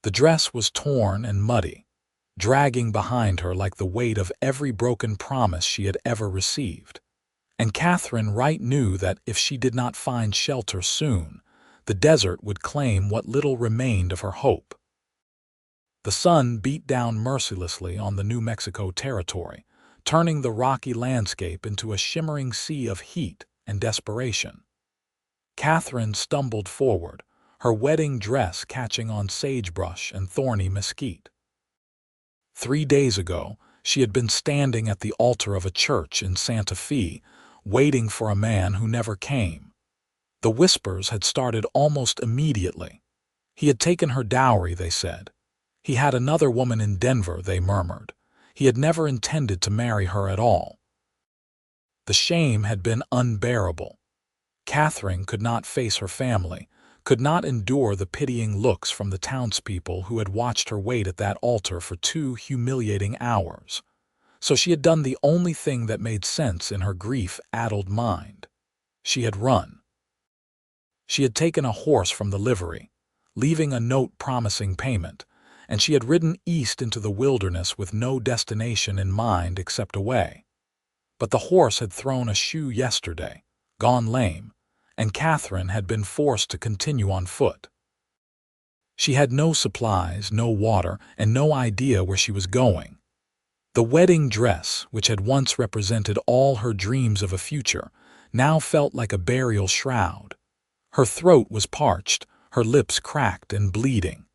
The dress was torn and muddy, dragging behind her like the weight of every broken promise she had ever received. And Katherine Wright knew that if she did not find shelter soon, the desert would claim what little remained of her hope. The sun beat down mercilessly on the New Mexico territory, turning the rocky landscape into a shimmering sea of heat and desperation. Katherine stumbled forward, her wedding dress catching on sagebrush and thorny mesquite. 3 days ago, she had been standing at the altar of a church in Santa Fe, waiting for a man who never came. The whispers had started almost immediately. He had taken her dowry, they said. He had another woman in Denver, they murmured. He had never intended to marry her at all. The shame had been unbearable. Katherine could not face her family, could not endure the pitying looks from the townspeople who had watched her wait at that altar for 2 humiliating hours. So she had done the only thing that made sense in her grief-addled mind. She had run. She had taken a horse from the livery, leaving a note promising payment, and she had ridden east into the wilderness with no destination in mind except away. But the horse had thrown a shoe yesterday, gone lame, and Katherine had been forced to continue on foot. She had no supplies, no water, and no idea where she was going. The wedding dress, which had once represented all her dreams of a future, now felt like a burial shroud. Her throat was parched, her lips cracked and bleeding.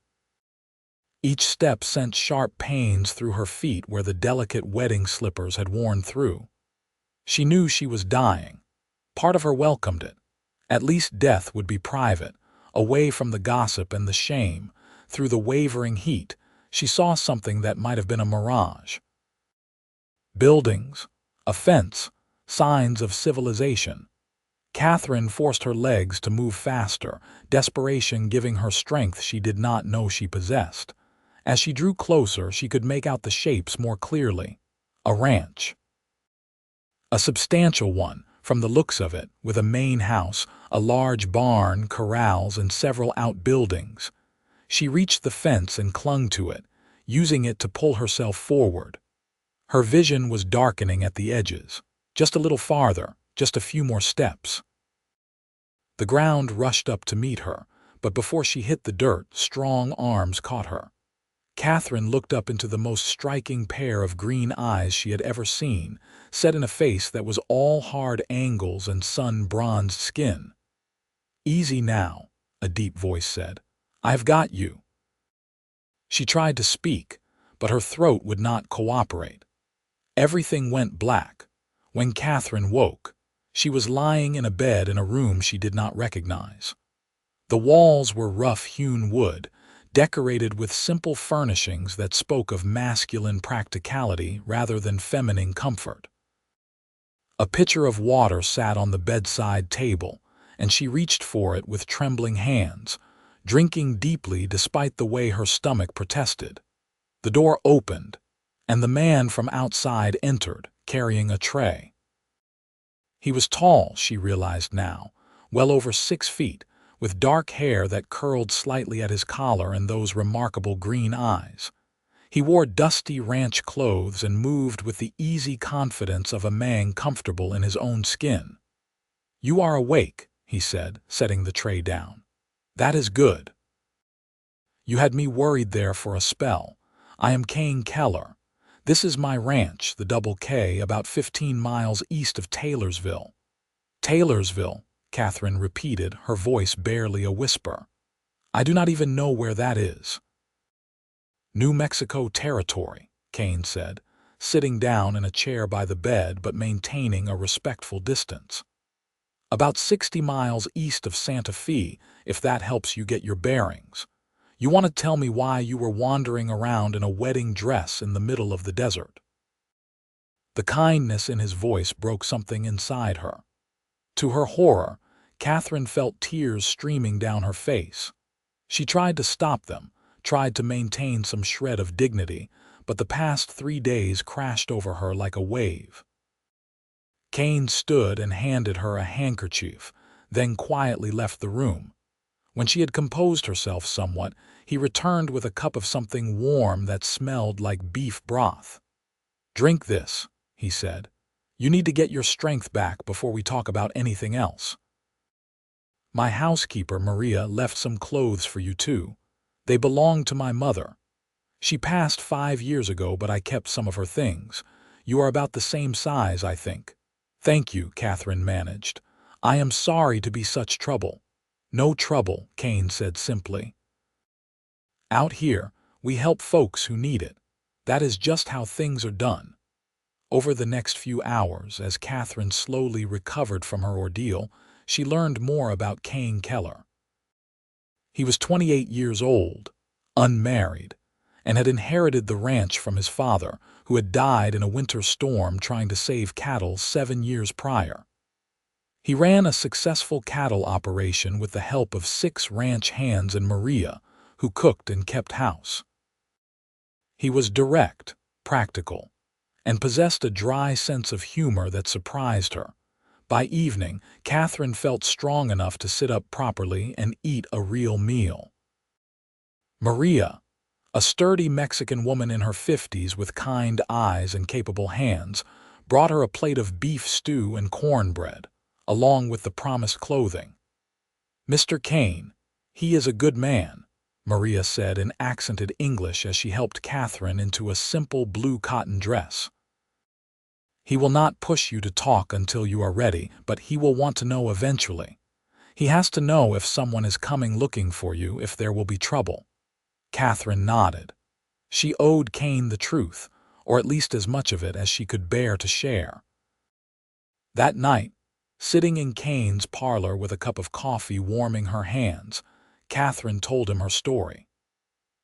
Each step sent sharp pains through her feet where the delicate wedding slippers had worn through. She knew she was dying. Part of her welcomed it. At least death would be private, away from the gossip and the shame. Through the wavering heat, she saw something that might have been a mirage. Buildings, a fence, signs of civilization. Katherine forced her legs to move faster, desperation giving her strength she did not know she possessed. As she drew closer, she could make out the shapes more clearly. A ranch. A substantial one, from the looks of it, with a main house, a large barn, corrals, and several outbuildings. She reached the fence and clung to it, using it to pull herself forward. Her vision was darkening at the edges. Just a little farther, just a few more steps. The ground rushed up to meet her, but before she hit the dirt, strong arms caught her. Katherine looked up into the most striking pair of green eyes she had ever seen, set in a face that was all hard angles and sun-bronzed skin. "Easy now," a deep voice said. "I've got you." She tried to speak, but her throat would not cooperate. Everything went black. When Katherine woke, she was lying in a bed in a room she did not recognize. The walls were rough-hewn wood, decorated with simple furnishings that spoke of masculine practicality rather than feminine comfort. A pitcher of water sat on the bedside table, and she reached for it with trembling hands, drinking deeply despite the way her stomach protested. The door opened, and the man from outside entered, carrying a tray. He was tall, she realized now, well over 6 feet, with dark hair that curled slightly at his collar and those remarkable green eyes. He wore dusty ranch clothes and moved with the easy confidence of a man comfortable in his own skin. "You are awake," he said, setting the tray down. "That is good. You had me worried there for a spell. I am Kane Keller. This is my ranch, the Double K, about 15 miles east of Taylorsville." "Taylorsville," Katherine repeated, her voice barely a whisper. "I do not even know where that is." "New Mexico territory," Kane said, sitting down in a chair by the bed but maintaining a respectful distance. "About 60 miles east of Santa Fe, if that helps you get your bearings. You want to tell me why you were wandering around in a wedding dress in the middle of the desert?" The kindness in his voice broke something inside her. To her horror, Katherine felt tears streaming down her face. She tried to stop them, tried to maintain some shred of dignity, but the past 3 days crashed over her like a wave. Kane stood and handed her a handkerchief, then quietly left the room. When she had composed herself somewhat, He returned with a cup of something warm that smelled like beef broth. "Drink this," he said. "You need to get your strength back before we talk about anything else. My housekeeper, Maria, left some clothes for you too. They belonged to my mother. She passed 5 years ago, but I kept some of her things. You are about the same size, I think." "Thank you," Katherine managed. "I am sorry to be such trouble." "No trouble," Kane said simply. "Out here, we help folks who need it. That is just how things are done." Over the next few hours, as Katherine slowly recovered from her ordeal, she learned more about Kane Keller. He was 28 years old, unmarried, and had inherited the ranch from his father, who had died in a winter storm trying to save cattle 7 years prior. He ran a successful cattle operation with the help of 6 ranch hands and Maria, who cooked and kept house. He was direct, practical, and possessed a dry sense of humor that surprised her. By evening, Katherine felt strong enough to sit up properly and eat a real meal. Maria, a sturdy Mexican woman in her 50s with kind eyes and capable hands, brought her a plate of beef stew and cornbread, along with the promised clothing. "Mr. Kane, he is a good man," Maria said in accented English as she helped Katherine into a simple blue cotton dress. "He will not push you to talk until you are ready, but he will want to know eventually. He has to know if someone is coming looking for you, if there will be trouble." Katherine nodded. She owed Kane the truth, or at least as much of it as she could bear to share. That night, sitting in Kane's parlor with a cup of coffee warming her hands, Katherine told him her story.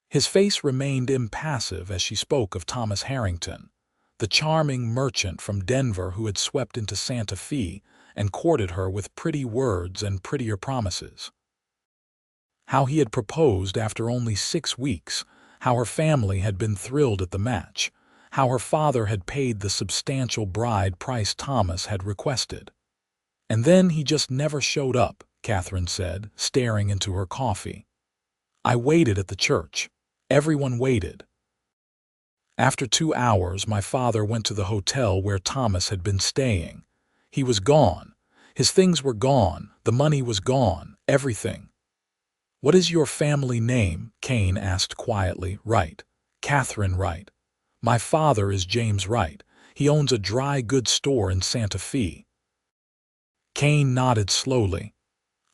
His face remained impassive as she spoke of Thomas Harrington, the charming merchant from Denver who had swept into Santa Fe and courted her with pretty words and prettier promises. How he had proposed after only 6 weeks, how her family had been thrilled at the match, how her father had paid the substantial bride price Thomas had requested. "And then he just never showed up," Katherine said, staring into her coffee. "I waited at the church. Everyone waited. After 2 hours, my father went to the hotel where Thomas had been staying. He was gone. His things were gone. The money was gone. Everything." "What is your family name?" Kane asked quietly. "Wright. Katherine Wright. My father is James Wright. He owns a dry goods store in Santa Fe." Kane nodded slowly.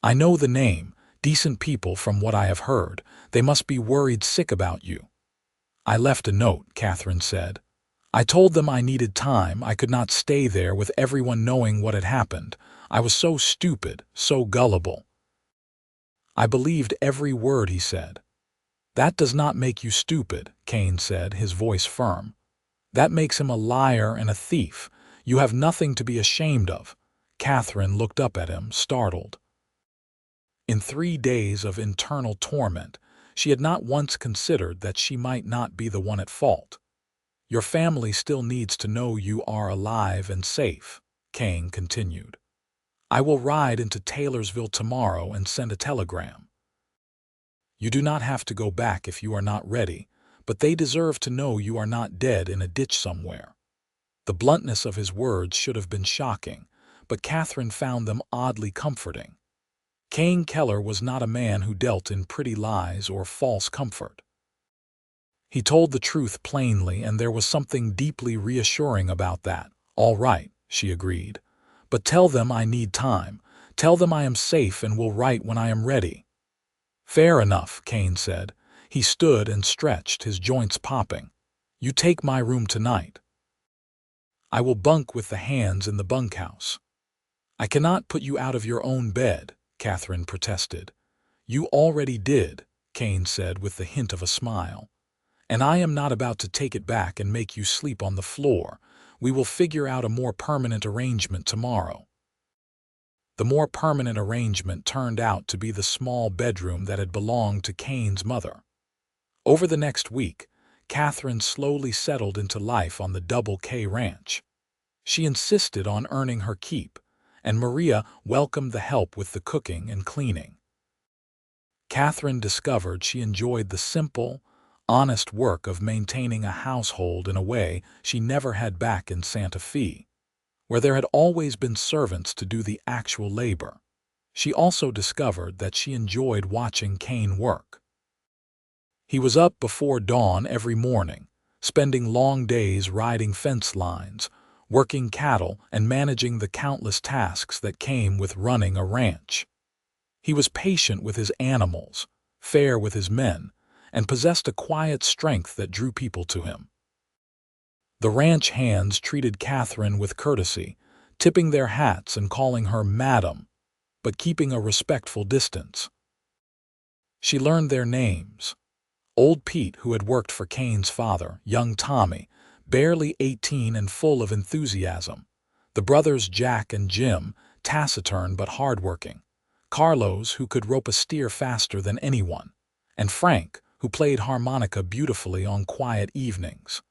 "I know the name. Decent people from what I have heard. They must be worried sick about you." "I left a note," Katherine said. "I told them I needed time. I could not stay there with everyone knowing what had happened. I was so stupid, so gullible." "I believed every word he said." "That does not make you stupid," Kane said, his voice firm. "That makes him a liar and a thief. You have nothing to be ashamed of." Katherine looked up at him, startled. In 3 days of internal torment, she had not once considered that she might not be the one at fault. "Your family still needs to know you are alive and safe," Kane continued. "I will ride into Taylorsville tomorrow and send a telegram. You do not have to go back if you are not ready, but they deserve to know you are not dead in a ditch somewhere." The bluntness of his words should have been shocking, but Katherine found them oddly comforting. Kane Keller was not a man who dealt in pretty lies or false comfort. He told the truth plainly, and there was something deeply reassuring about that. "All right," she agreed. "But tell them I need time. Tell them I am safe and will write when I am ready." "Fair enough," Kane said. He stood and stretched, his joints popping. "You take my room tonight." "I will bunk with the hands in the bunkhouse." "I cannot put you out of your own bed," Katherine protested. "You already did," Kane said with the hint of a smile. "And I am not about to take it back and make you sleep on the floor. We will figure out a more permanent arrangement tomorrow." The more permanent arrangement turned out to be the small bedroom that had belonged to Kane's mother. Over the next week, Katherine slowly settled into life on the Double K Ranch. She insisted on earning her keep, and Maria welcomed the help with the cooking and cleaning. Katherine discovered she enjoyed the simple, honest work of maintaining a household in a way she never had back in Santa Fe, where there had always been servants to do the actual labor. She also discovered that she enjoyed watching Kane work. He was up before dawn every morning, spending long days riding fence lines, working cattle, and managing the countless tasks that came with running a ranch. He was patient with his animals, fair with his men, and possessed a quiet strength that drew people to him. The ranch hands treated Katherine with courtesy, tipping their hats and calling her Madam, but keeping a respectful distance. She learned their names. Old Pete, who had worked for Kane's father, young Tommy, barely 18 and full of enthusiasm, the brothers Jack and Jim, taciturn but hardworking, Carlos, who could rope a steer faster than anyone, and Frank, who played harmonica beautifully on quiet evenings.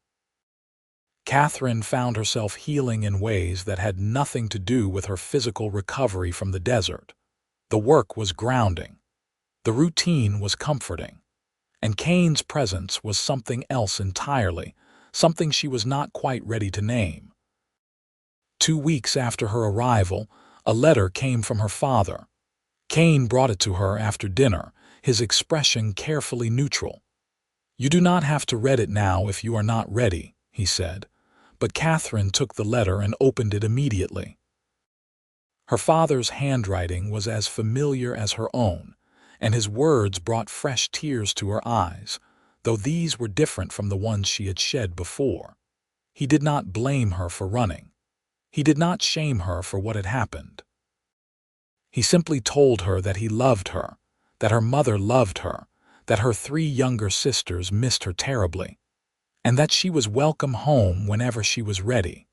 Katherine found herself healing in ways that had nothing to do with her physical recovery from the desert. The work was grounding. The routine was comforting. And Kane's presence was something else entirely, something she was not quite ready to name. 2 weeks after her arrival, a letter came from her father. Kane brought it to her after dinner, his expression carefully neutral. "You do not have to read it now if you are not ready," he said, but Katherine took the letter and opened it immediately. Her father's handwriting was as familiar as her own, and his words brought fresh tears to her eyes, though these were different from the ones she had shed before. He did not blame her for running. He did not shame her for what had happened. He simply told her that he loved her, that her mother loved her, that her 3 younger sisters missed her terribly, and that she was welcome home whenever she was ready.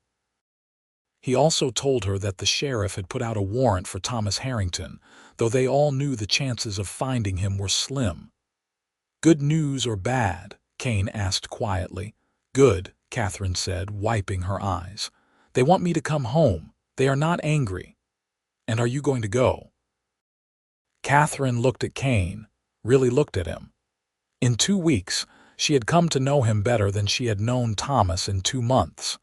He also told her that the sheriff had put out a warrant for Thomas Harrington, though they all knew the chances of finding him were slim. "Good news or bad?" Kane asked quietly. "Good," Katherine said, wiping her eyes. "They want me to come home. They are not angry. And are you going to go?" Katherine looked at Kane, really looked at him. In 2 weeks, she had come to know him better than she had known Thomas in 2 months.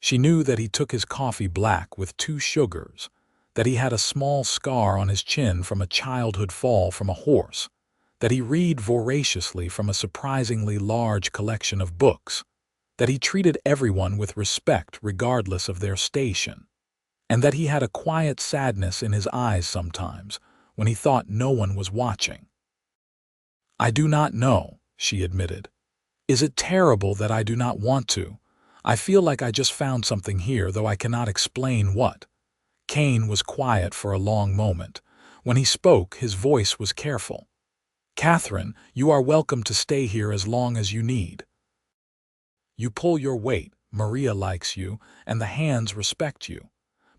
She knew that he took his coffee black with 2 sugars, that he had a small scar on his chin from a childhood fall from a horse, that he read voraciously from a surprisingly large collection of books, that he treated everyone with respect regardless of their station, and that he had a quiet sadness in his eyes sometimes when he thought no one was watching. "I do not know," she admitted. "Is it terrible that I do not want to? I feel like I just found something here, though I cannot explain what." Kane was quiet for a long moment. When he spoke, his voice was careful. "Katherine, you are welcome to stay here as long as you need. You pull your weight, Maria likes you, and the hands respect you.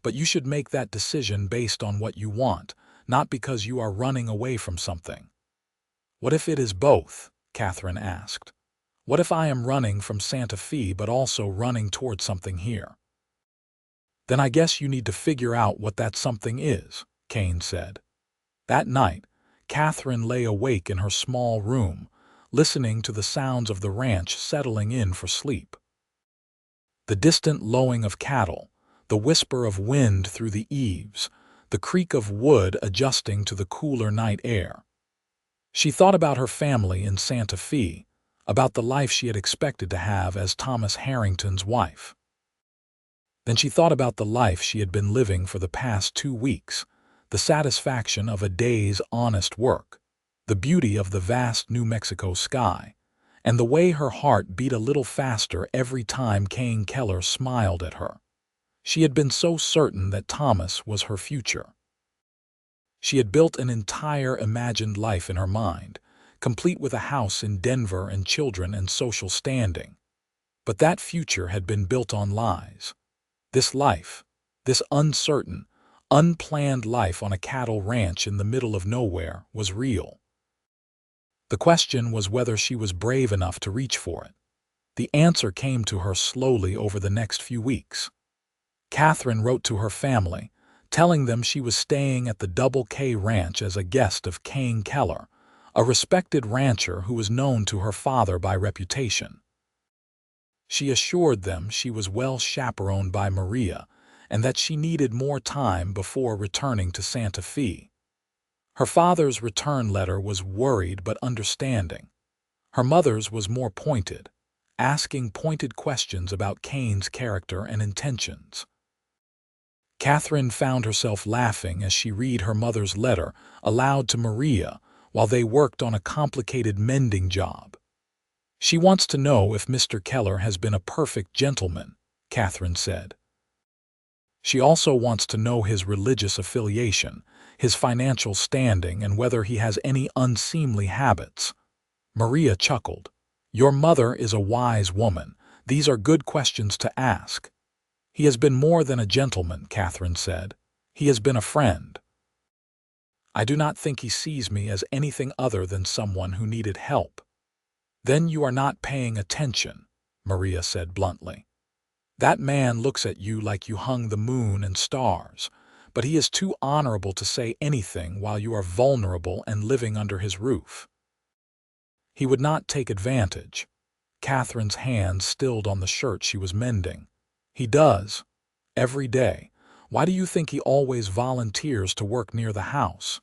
But you should make that decision based on what you want, not because you are running away from something." "What if it is both?" Katherine asked. "What if I am running from Santa Fe but also running toward something here?" "Then I guess you need to figure out what that something is," Kane said. That night, Katherine lay awake in her small room, listening to the sounds of the ranch settling in for sleep. The distant lowing of cattle, the whisper of wind through the eaves, the creak of wood adjusting to the cooler night air. She thought about her family in Santa Fe, about the life she had expected to have as Thomas Harrington's wife. Then she thought about the life she had been living for the past 2 weeks, the satisfaction of a day's honest work, the beauty of the vast New Mexico sky, and the way her heart beat a little faster every time Kane Keller smiled at her. She had been so certain that Thomas was her future. She had built an entire imagined life in her mind, complete with a house in Denver and children and social standing. But that future had been built on lies. This life, this uncertain, unplanned life on a cattle ranch in the middle of nowhere, was real. The question was whether she was brave enough to reach for it. The answer came to her slowly over the next few weeks. Katherine wrote to her family, telling them she was staying at the Double K Ranch as a guest of Kane Keller, a respected rancher who was known to her father by reputation. She assured them she was well chaperoned by Maria and that she needed more time before returning to Santa Fe. Her father's return letter was worried but understanding. Her mother's was more pointed, asking pointed questions about Kane's character and intentions. Katherine found herself laughing as she read her mother's letter aloud to Maria while they worked on a complicated mending job. "She wants to know if Mr. Keller has been a perfect gentleman," Katherine said. "She also wants to know his religious affiliation, his financial standing, and whether he has any unseemly habits." Maria chuckled. "Your mother is a wise woman. These are good questions to ask." "He has been more than a gentleman," Katherine said. "He has been a friend. I do not think he sees me as anything other than someone who needed help." "Then you are not paying attention," Maria said bluntly. "That man looks at you like you hung the moon and stars, but he is too honorable to say anything while you are vulnerable and living under his roof. He would not take advantage." Katherine's hand stilled on the shirt she was mending. "He does. Every day. Why do you think he always volunteers to work near the house?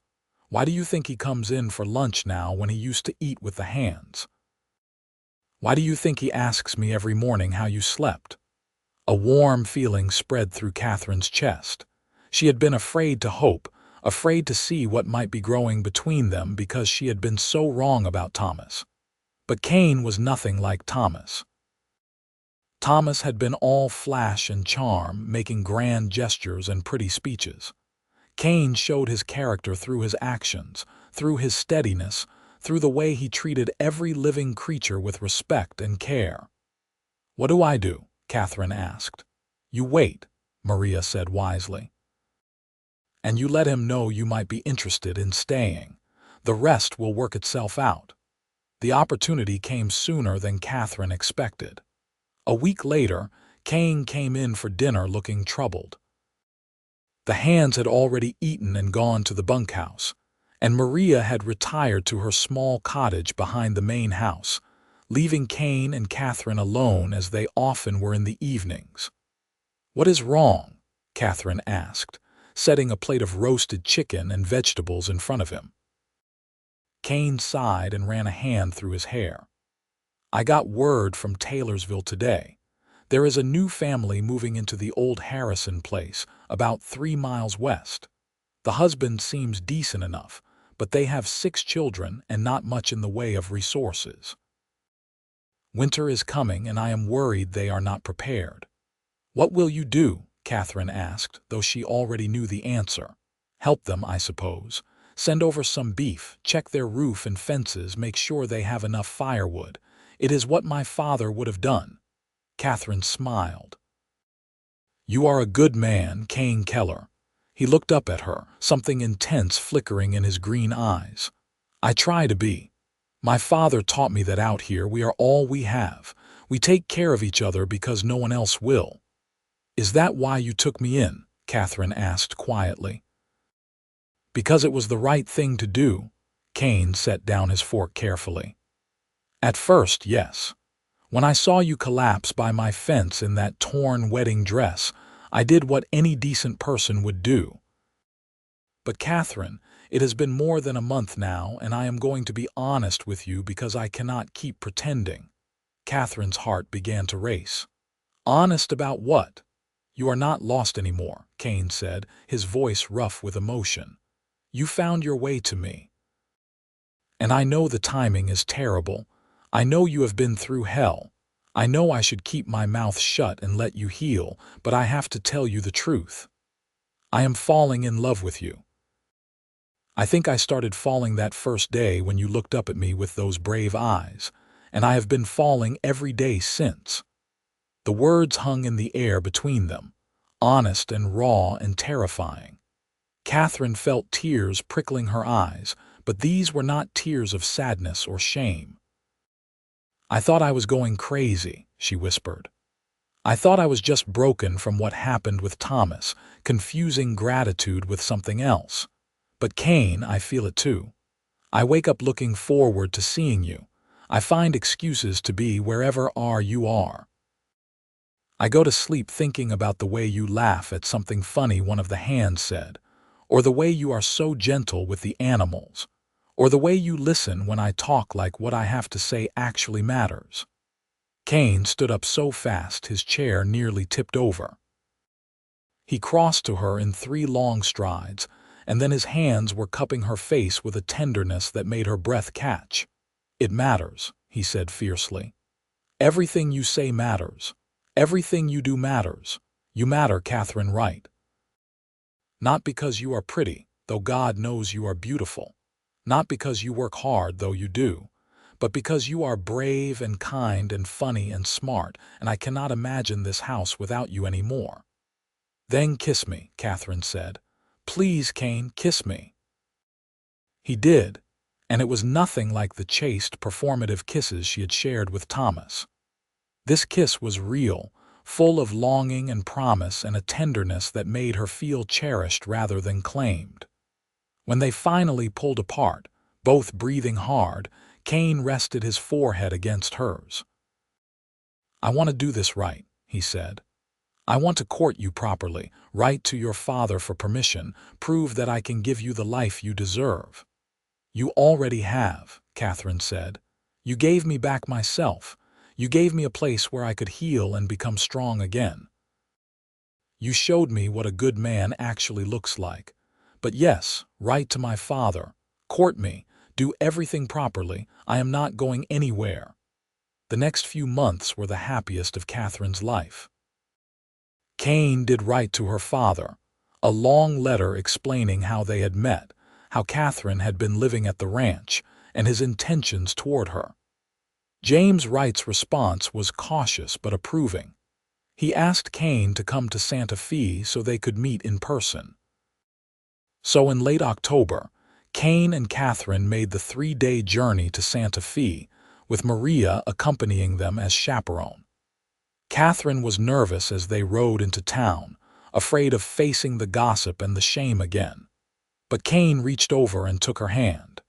Why do you think he comes in for lunch now when he used to eat with the hands? Why do you think he asks me every morning how you slept?" A warm feeling spread through Katherine's chest. She had been afraid to hope, afraid to see what might be growing between them because she had been so wrong about Thomas. But Kane was nothing like Thomas. Thomas had been all flash and charm, making grand gestures and pretty speeches. Kane showed his character through his actions, through his steadiness, through the way he treated every living creature with respect and care. "What do I do?" Katherine asked. "You wait," Maria said wisely. "And you let him know you might be interested in staying. The rest will work itself out." The opportunity came sooner than Katherine expected. A week later, Kane came in for dinner looking troubled. The hands had already eaten and gone to the bunkhouse, and Maria had retired to her small cottage behind the main house, leaving Kane and Katherine alone as they often were in the evenings. "What is wrong?" Katherine asked, setting a plate of roasted chicken and vegetables in front of him. Kane sighed and ran a hand through his hair. "I got word from Taylorsville today. There is a new family moving into the old Harrison place, about 3 miles west. The husband seems decent enough, but they have 6 children and not much in the way of resources. Winter is coming and I am worried they are not prepared." "What will you do?" Katherine asked, though she already knew the answer. "Help them, I suppose. Send over some beef, check their roof and fences, make sure they have enough firewood. It is what my father would have done." Katherine smiled. "You are a good man, Kane Keller." He looked up at her, something intense flickering in his green eyes. "I try to be. My father taught me that out here we are all we have. We take care of each other because no one else will." "Is that why you took me in?" Katherine asked quietly. "Because it was the right thing to do." Kane set down his fork carefully. "At first, yes. When I saw you collapse by my fence in that torn wedding dress, I did what any decent person would do. But Katherine, it has been more than a month now, and I am going to be honest with you because I cannot keep pretending." Katherine's heart began to race. "Honest about what?" "You are not lost anymore," Kane said, his voice rough with emotion. "You found your way to me. And I know the timing is terrible. I know you have been through hell. I know I should keep my mouth shut and let you heal, but I have to tell you the truth. I am falling in love with you. I think I started falling that first day when you looked up at me with those brave eyes, and I have been falling every day since." The words hung in the air between them, honest and raw and terrifying. Katherine felt tears prickling her eyes, but these were not tears of sadness or shame. "I thought I was going crazy," she whispered. I thought I was just broken from what happened with Thomas, confusing gratitude with something else. But Kane, I feel it too. I wake up looking forward to seeing you. I find excuses to be wherever you are. I go to sleep thinking about the way you laugh at something funny one of the hands said, or the way you are so gentle with the animals, or the way you listen when I talk like what I have to say actually matters. Kane stood up so fast his chair nearly tipped over. He crossed to her in 3 long strides, and then his hands were cupping her face with a tenderness that made her breath catch. "It matters," he said fiercely. "Everything you say matters. Everything you do matters. You matter, Katherine Wright. Not because you are pretty, though God knows you are beautiful. Not because you work hard, though you do. But because you are brave and kind and funny and smart, and I cannot imagine this house without you anymore." "Then kiss me," Katherine said. "Please, Kane, kiss me." He did, and it was nothing like the chaste, performative kisses she had shared with Thomas. This kiss was real, full of longing and promise and a tenderness that made her feel cherished rather than claimed. When they finally pulled apart, both breathing hard, Kane rested his forehead against hers. "I want to do this right," he said. "I want to court you properly, write to your father for permission, prove that I can give you the life you deserve." "You already have," Katherine said. "You gave me back myself. You gave me a place where I could heal and become strong again. You showed me what a good man actually looks like. But yes, write to my father. Court me. Do everything properly. I am not going anywhere." The next few months were the happiest of Katherine's life. Kane did write to her father, a long letter explaining how they had met, how Katherine had been living at the ranch, and his intentions toward her. James Wright's response was cautious but approving. He asked Kane to come to Santa Fe so they could meet in person. So in late October, Kane and Katherine made the 3-day journey to Santa Fe, with Maria accompanying them as chaperone. Katherine was nervous as they rode into town, afraid of facing the gossip and the shame again. But Kane reached over and took her hand.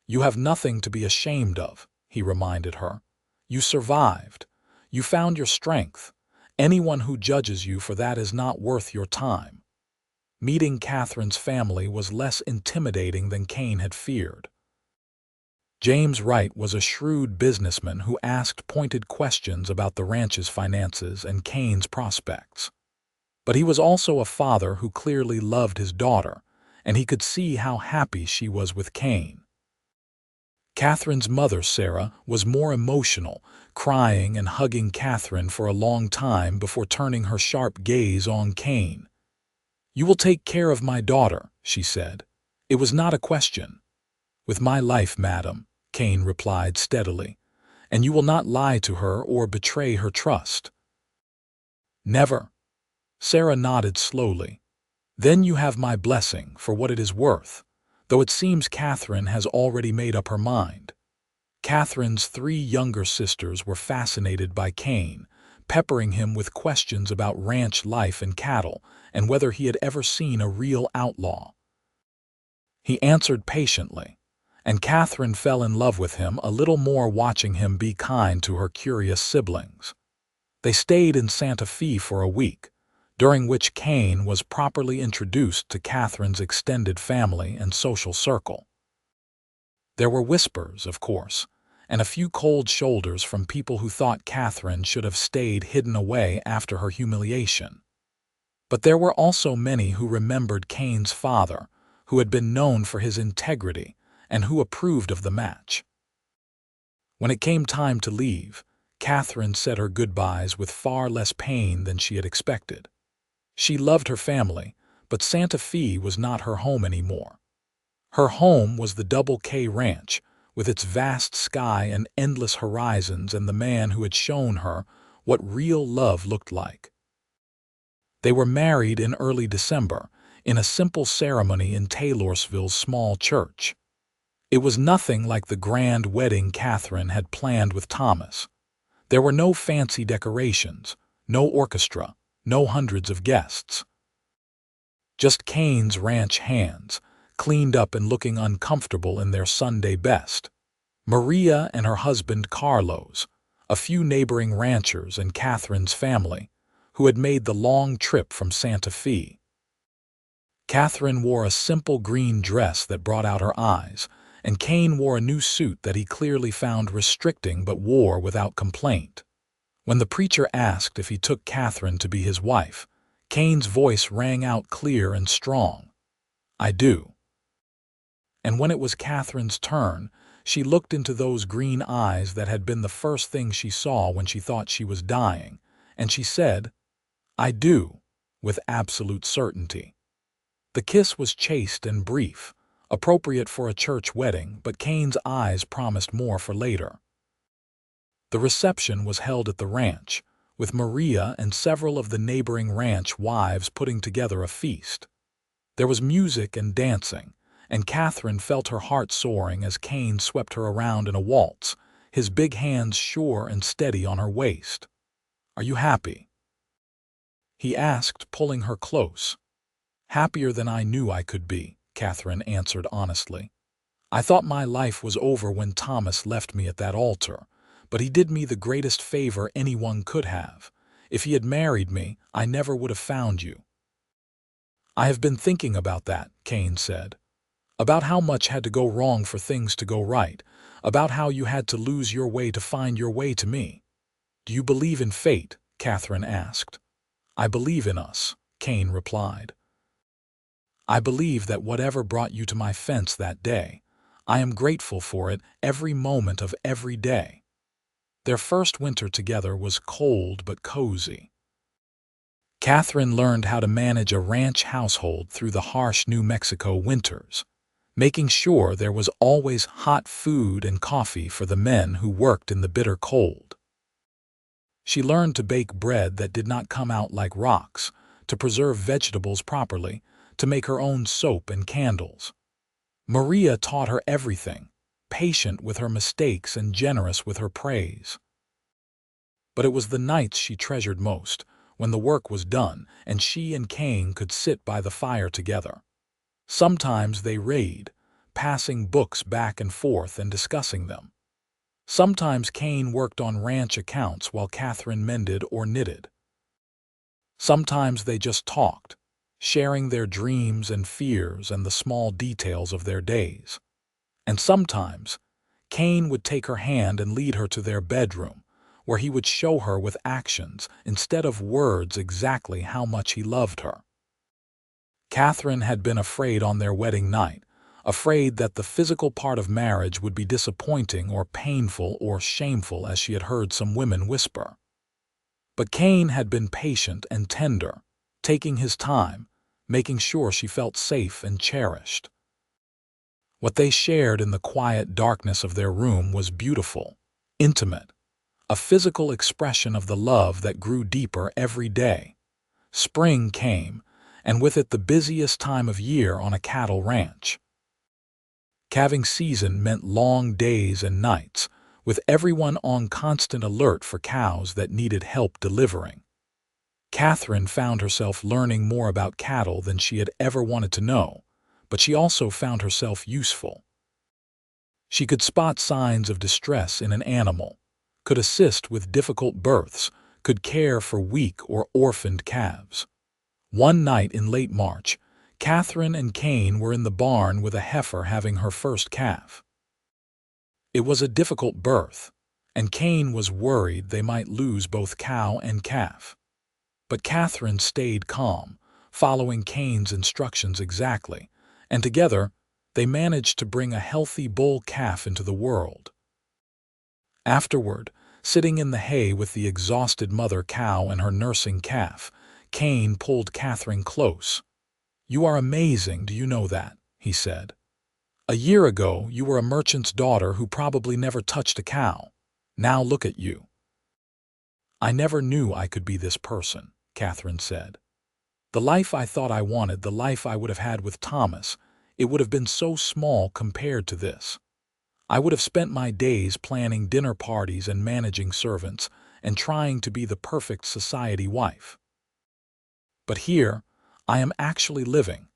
"You have nothing to be ashamed of," he reminded her. "You survived. You found your strength. Anyone who judges you for that is not worth your time." Meeting Katherine's family was less intimidating than Kane had feared. James Wright was a shrewd businessman who asked pointed questions about the ranch's finances and Kane's prospects. But he was also a father who clearly loved his daughter, and he could see how happy she was with Kane. Katherine's mother, Sarah, was more emotional, crying and hugging Katherine for a long time before turning her sharp gaze on Kane. "You will take care of my daughter," she said. "It was not a question." "With my life, madam," Kane replied steadily, "and you will not lie to her or betray her trust." "Never." Sarah nodded slowly. "Then you have my blessing for what it is worth, though it seems Katherine has already made up her mind." Katherine's 3 younger sisters were fascinated by Kane, peppering him with questions about ranch life and cattle, and whether he had ever seen a real outlaw. He answered patiently, and Katherine fell in love with him a little more watching him be kind to her curious siblings. They stayed in Santa Fe for a week, during which Kane was properly introduced to Katherine's extended family and social circle. There were whispers, of course, and a few cold shoulders from people who thought Katherine should have stayed hidden away after her humiliation. But there were also many who remembered Kane's father, who had been known for his integrity and who approved of the match. When it came time to leave, Katherine said her goodbyes with far less pain than she had expected. She loved her family, but Santa Fe was not her home anymore. Her home was the Double K Ranch, with its vast sky and endless horizons, and the man who had shown her what real love looked like. They were married in early December, in a simple ceremony in Taylorsville's small church. It was nothing like the grand wedding Katherine had planned with Thomas. There were no fancy decorations, no orchestra, no hundreds of guests. Just Kane's ranch hands, cleaned up and looking uncomfortable in their Sunday best. Maria and her husband Carlos, a few neighboring ranchers and Catherine's family, who had made the long trip from Santa Fe. Katherine wore a simple green dress that brought out her eyes, and Kane wore a new suit that he clearly found restricting but wore without complaint. When the preacher asked if he took Katherine to be his wife, Kane's voice rang out clear and strong. "I do." And when it was Katherine's turn, she looked into those green eyes that had been the first thing she saw when she thought she was dying, and she said, "I do," with absolute certainty. The kiss was chaste and brief, appropriate for a church wedding, but Kane's eyes promised more for later. The reception was held at the ranch, with Maria and several of the neighboring ranch wives putting together a feast. There was music and dancing, and Katherine felt her heart soaring as Kane swept her around in a waltz, his big hands sure and steady on her waist. "Are you happy?" he asked, pulling her close. "Happier than I knew I could be," Katherine answered honestly. "I thought my life was over when Thomas left me at that altar, but he did me the greatest favor anyone could have. If he had married me, I never would have found you." "I have been thinking about that," Kane said. "About how much had to go wrong for things to go right, about how you had to lose your way to find your way to me." "Do you believe in fate?" Katherine asked. "I believe in us," Kane replied. "I believe that whatever brought you to my fence that day, I am grateful for it every moment of every day." Their first winter together was cold but cozy. Katherine learned how to manage a ranch household through the harsh New Mexico winters, making sure there was always hot food and coffee for the men who worked in the bitter cold. She learned to bake bread that did not come out like rocks, to preserve vegetables properly, to make her own soap and candles. Maria taught her everything, patient with her mistakes and generous with her praise. But it was the nights she treasured most, when the work was done and she and Kane could sit by the fire together. Sometimes they read, passing books back and forth and discussing them. Sometimes Kane worked on ranch accounts while Katherine mended or knitted. Sometimes they just talked, sharing their dreams and fears and the small details of their days. And sometimes, Kane would take her hand and lead her to their bedroom, where he would show her with actions instead of words exactly how much he loved her. Katherine had been afraid on their wedding night, afraid that the physical part of marriage would be disappointing or painful or shameful, as she had heard some women whisper. But Kane had been patient and tender, taking his time, making sure she felt safe and cherished. What they shared in the quiet darkness of their room was beautiful, intimate, a physical expression of the love that grew deeper every day. Spring came, and with it the busiest time of year on a cattle ranch. Calving season meant long days and nights, with everyone on constant alert for cows that needed help delivering. Katherine found herself learning more about cattle than she had ever wanted to know, but she also found herself useful. She could spot signs of distress in an animal, could assist with difficult births, could care for weak or orphaned calves. One night in late March, Katherine and Kane were in the barn with a heifer having her first calf. It was a difficult birth, and Kane was worried they might lose both cow and calf. But Katherine stayed calm, following Kane's instructions exactly, and together they managed to bring a healthy bull calf into the world. Afterward, sitting in the hay with the exhausted mother cow and her nursing calf, Kane pulled Katherine close. "You are amazing, do you know that?" he said. "A year ago, you were a merchant's daughter who probably never touched a cow. Now look at you." "I never knew I could be this person," Katherine said. "The life I thought I wanted, the life I would have had with Thomas, it would have been so small compared to this. I would have spent my days planning dinner parties and managing servants and trying to be the perfect society wife. But here, I am actually living.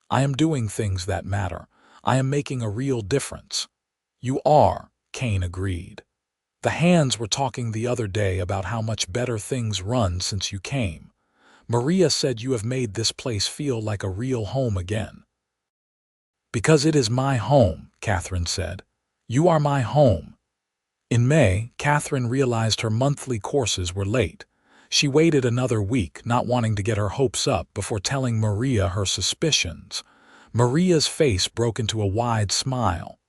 I am doing things that matter. I am making a real difference. You are, Kane agreed. The hands were talking the other day about how much better things run since you came. Maria said you have made this place feel like a real home again. Because it is my home, Katherine said. You are my home. In May, Katherine realized her monthly courses were late. She waited another week, not wanting to get her hopes up, before telling Maria her suspicions. Maria's face broke into a wide smile.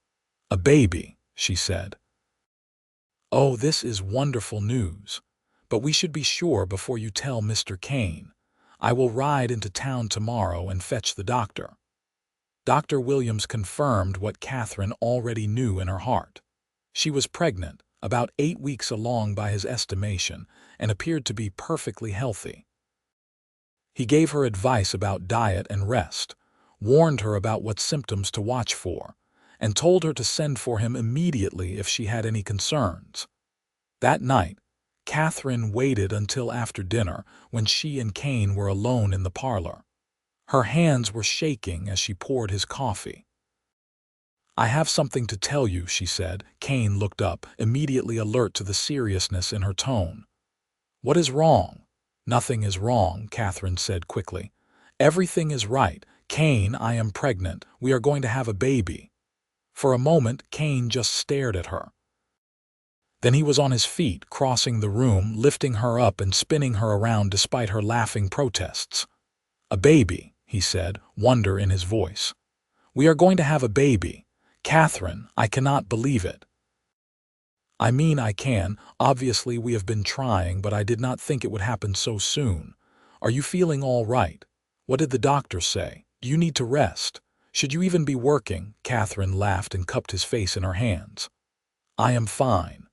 "A baby," she said. "Oh, this is wonderful news. But we should be sure before you tell Mr. Kane. I will ride into town tomorrow and fetch the doctor." Dr. Williams confirmed what Katherine already knew in her heart. She was pregnant, about 8 weeks along by his estimation, and appeared to be perfectly healthy. He gave her advice about diet and rest, warned her about what symptoms to watch for, and told her to send for him immediately if she had any concerns. That night, Katherine waited until after dinner, when she and Kane were alone in the parlor. Her hands were shaking as she poured his coffee. "I have something to tell you," she said. Kane looked up, immediately alert to the seriousness in her tone. "What is wrong?" "Nothing is wrong," Katherine said quickly. "Everything is right. Kane, I am pregnant. We are going to have a baby." For a moment, Kane just stared at her. Then he was on his feet, crossing the room, lifting her up and spinning her around despite her laughing protests. "A baby," he said, wonder in his voice. "We are going to have a baby. Katherine, I cannot believe it." "I mean I can. Obviously we have been trying, but I did not think it would happen so soon. Are you feeling all right? What did the doctor say? Do you need to rest? Should you even be working?" Katherine laughed and cupped his face in her hands. "I am fine.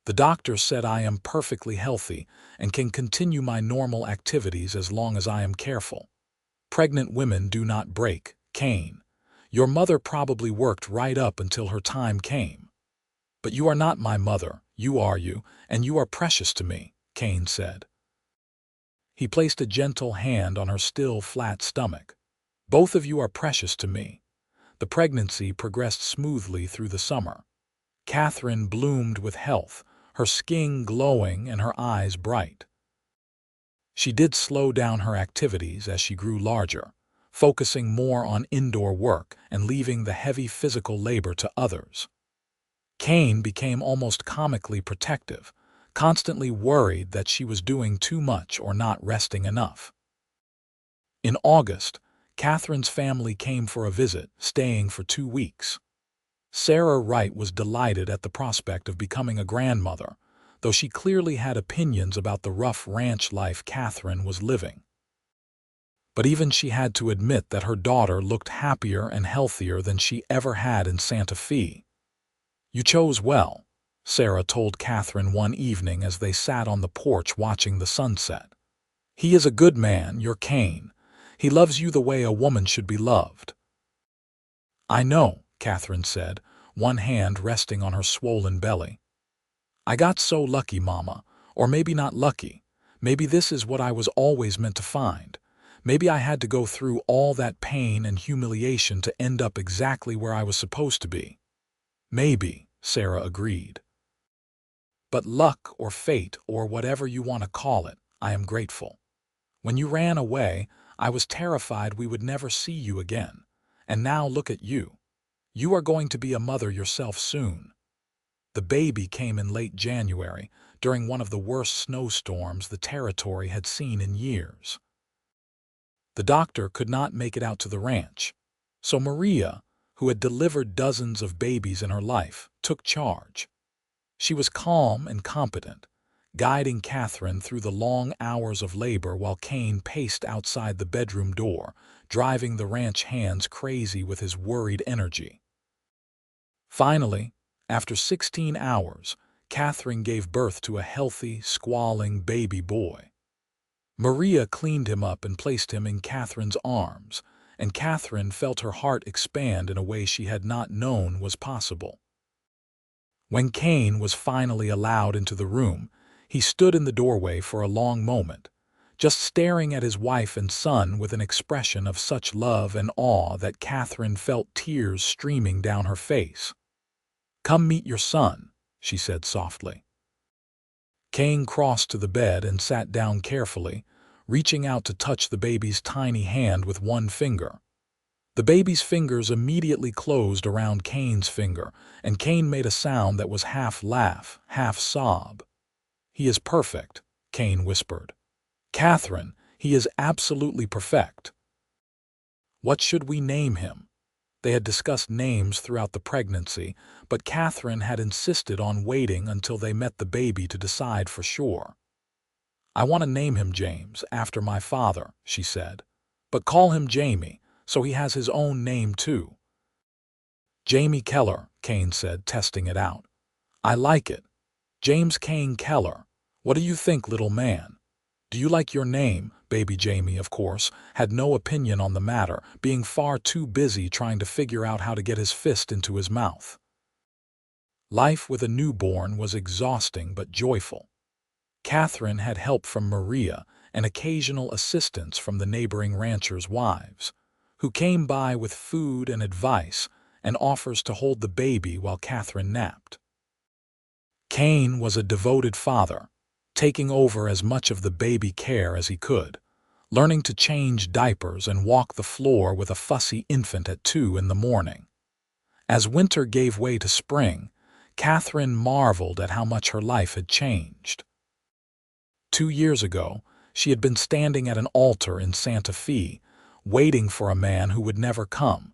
The doctor said I am perfectly healthy and can continue my normal activities as long as I am careful. Pregnant women do not break, Kane. Your mother probably worked right up until her time came. But you are not my mother, you are you, and you are precious to me," Kane said. He placed a gentle hand on her still flat stomach. "Both of you are precious to me." The pregnancy progressed smoothly through the summer. Katherine bloomed with health, her skin glowing and her eyes bright. She did slow down her activities as she grew larger, focusing more on indoor work and leaving the heavy physical labor to others. Kane became almost comically protective, constantly worried that she was doing too much or not resting enough. In August, Katherine's family came for a visit, staying for 2 weeks. Sarah Wright was delighted at the prospect of becoming a grandmother, though she clearly had opinions about the rough ranch life Katherine was living. But even she had to admit that her daughter looked happier and healthier than she ever had in Santa Fe. "You chose well," Sarah told Katherine one evening as they sat on the porch watching the sunset. "He is a good man, your Kane. He loves you the way a woman should be loved." "I know," Katherine said, one hand resting on her swollen belly. "I got so lucky, Mama. Or maybe not lucky. Maybe this is what I was always meant to find. Maybe I had to go through all that pain and humiliation to end up exactly where I was supposed to be." "Maybe," Sarah agreed. "But luck or fate or whatever you want to call it, I am grateful. When you ran away, I was terrified we would never see you again. And now look at you. You are going to be a mother yourself soon." The baby came in late January, during one of the worst snowstorms the territory had seen in years. The doctor could not make it out to the ranch, so Maria, who had delivered dozens of babies in her life, took charge. She was calm and competent, guiding Katherine through the long hours of labor while Kane paced outside the bedroom door, driving the ranch hands crazy with his worried energy. Finally, after 16 hours, Katherine gave birth to a healthy, squalling baby boy. Maria cleaned him up and placed him in Katherine's arms, and Katherine felt her heart expand in a way she had not known was possible. When Kane was finally allowed into the room, he stood in the doorway for a long moment, just staring at his wife and son with an expression of such love and awe that Katherine felt tears streaming down her face. "Come meet your son," she said softly. Kane crossed to the bed and sat down carefully, reaching out to touch the baby's tiny hand with one finger. The baby's fingers immediately closed around Kane's finger, and Kane made a sound that was half laugh, half sob. "He is perfect," Kane whispered. "Katherine, he is absolutely perfect." "What should we name him?" They had discussed names throughout the pregnancy, but Katherine had insisted on waiting until they met the baby to decide for sure. "I want to name him James, after my father," she said. "But call him Jamie, so he has his own name too." "Jamie Keller," Kane said, testing it out. "I like it. James Kane Keller. What do you think, little man? Do you like your name?" Baby Jamie, of course, had no opinion on the matter, being far too busy trying to figure out how to get his fist into his mouth. Life with a newborn was exhausting but joyful. Katherine had help from Maria and occasional assistance from the neighboring ranchers' wives, who came by with food and advice and offers to hold the baby while Katherine napped. Kane was a devoted father, taking over as much of the baby care as he could, learning to change diapers and walk the floor with a fussy infant at 2 in the morning. As winter gave way to spring, Katherine marveled at how much her life had changed. 2 years ago, she had been standing at an altar in Santa Fe, waiting for a man who would never come.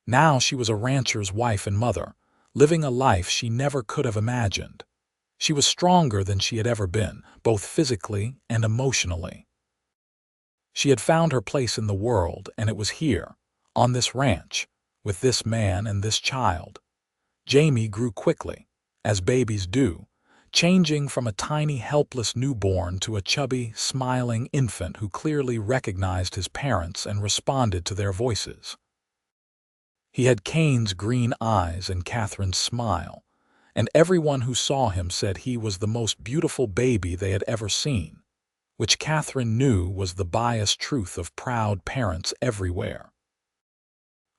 Now she was a rancher's wife and mother, living a life she never could have imagined. She was stronger than she had ever been, both physically and emotionally. She had found her place in the world, and it was here, on this ranch, with this man and this child. Jamie grew quickly, as babies do, changing from a tiny, helpless newborn to a chubby, smiling infant who clearly recognized his parents and responded to their voices. He had Kane's green eyes and Katherine's smile, and everyone who saw him said he was the most beautiful baby they had ever seen, which Katherine knew was the biased truth of proud parents everywhere.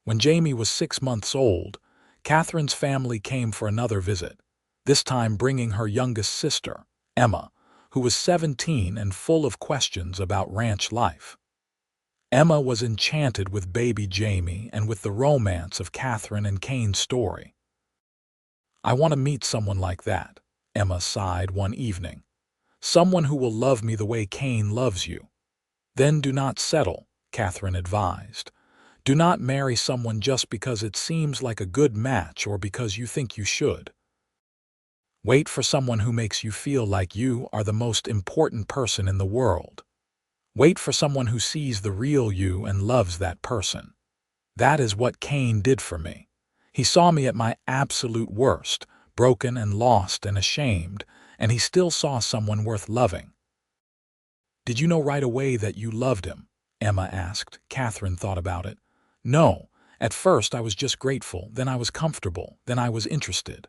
When Jamie was 6 months old, Katherine's family came for another visit, this time bringing her youngest sister, Emma, who was 17 and full of questions about ranch life. Emma was enchanted with baby Jamie and with the romance of Katherine and Kane's story. "I want to meet someone like that," Emma sighed one evening. "Someone who will love me the way Kane loves you." "Then do not settle," Katherine advised. "Do not marry someone just because it seems like a good match or because you think you should. Wait for someone who makes you feel like you are the most important person in the world. Wait for someone who sees the real you and loves that person." That is what Kane did for me. He saw me at my absolute worst, broken and lost and ashamed, and he still saw someone worth loving. "Did you know right away that you loved him?" Emma asked. Katherine thought about it. "No. At first I was just grateful, then I was comfortable, then I was interested.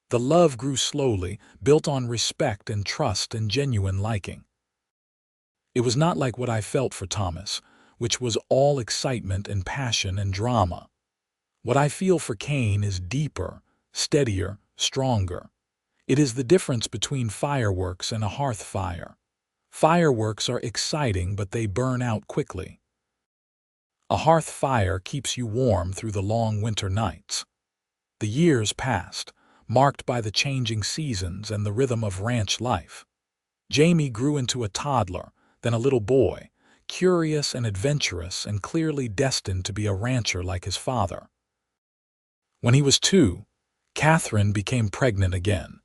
The love grew slowly, built on respect and trust and genuine liking. It was not like what I felt for Thomas, which was all excitement and passion and drama. What I feel for Kane is deeper, steadier, stronger. It is the difference between fireworks and a hearth fire. Fireworks are exciting, but they burn out quickly. A hearth fire keeps you warm through the long winter nights." The years passed, marked by the changing seasons and the rhythm of ranch life. Jamie grew into a toddler, then a little boy, curious and adventurous and clearly destined to be a rancher like his father. When he was 2, Katherine became pregnant again,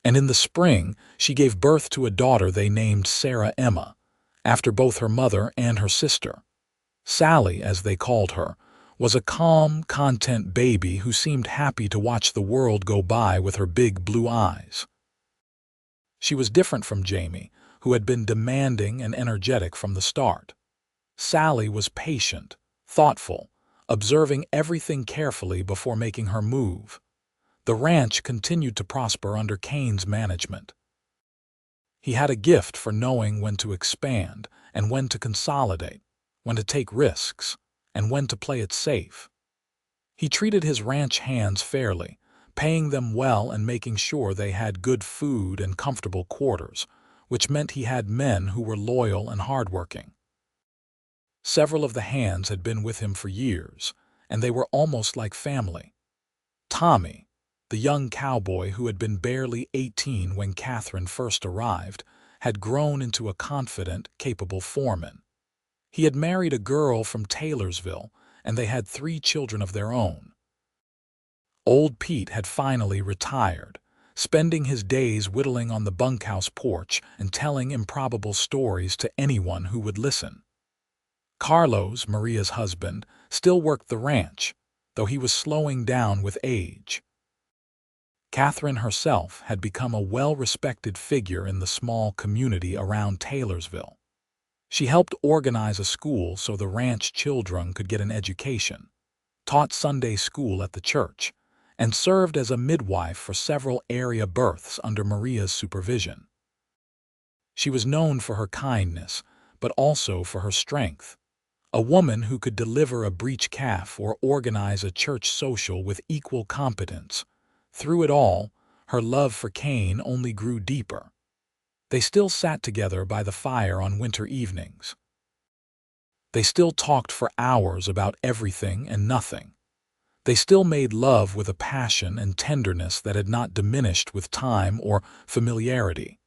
and in the spring she gave birth to a daughter they named Sarah Emma, after both her mother and her sister. Sally, as they called her, was a calm, content baby who seemed happy to watch the world go by with her big blue eyes. She was different from Jamie, who had been demanding and energetic from the start. Sally was patient, thoughtful, observing everything carefully before making her move. The ranch continued to prosper under Kane's management. He had a gift for knowing when to expand and when to consolidate, when to take risks, and when to play it safe. He treated his ranch hands fairly, paying them well and making sure they had good food and comfortable quarters, which meant he had men who were loyal and hardworking. Several of the hands had been with him for years, and they were almost like family. Tommy, the young cowboy who had been barely 18 when Katherine first arrived, had grown into a confident, capable foreman. He had married a girl from Taylorsville, and they had 3 children of their own. Old Pete had finally retired, spending his days whittling on the bunkhouse porch and telling improbable stories to anyone who would listen. Carlos, Maria's husband, still worked the ranch, though he was slowing down with age. Katherine herself had become a well-respected figure in the small community around Taylorsville. She helped organize a school so the ranch children could get an education, taught Sunday school at the church, and served as a midwife for several area births under Maria's supervision. She was known for her kindness, but also for her strength. A woman who could deliver a breech calf or organize a church social with equal competence. Through it all, her love for Kane only grew deeper. They still sat together by the fire on winter evenings. They still talked for hours about everything and nothing. They still made love with a passion and tenderness that had not diminished with time or familiarity.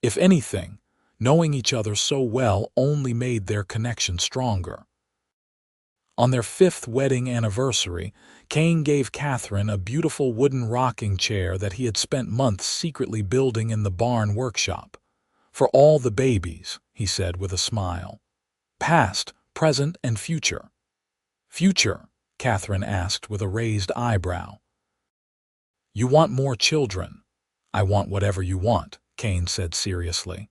If anything, knowing each other so well only made their connection stronger. On their 5th wedding anniversary, Kane gave Katherine a beautiful wooden rocking chair that he had spent months secretly building in the barn workshop. "For all the babies," he said with a smile. "Past, present, and future." "Future?" Katherine asked with a raised eyebrow. "You want more children." "I want whatever you want," Kane said seriously.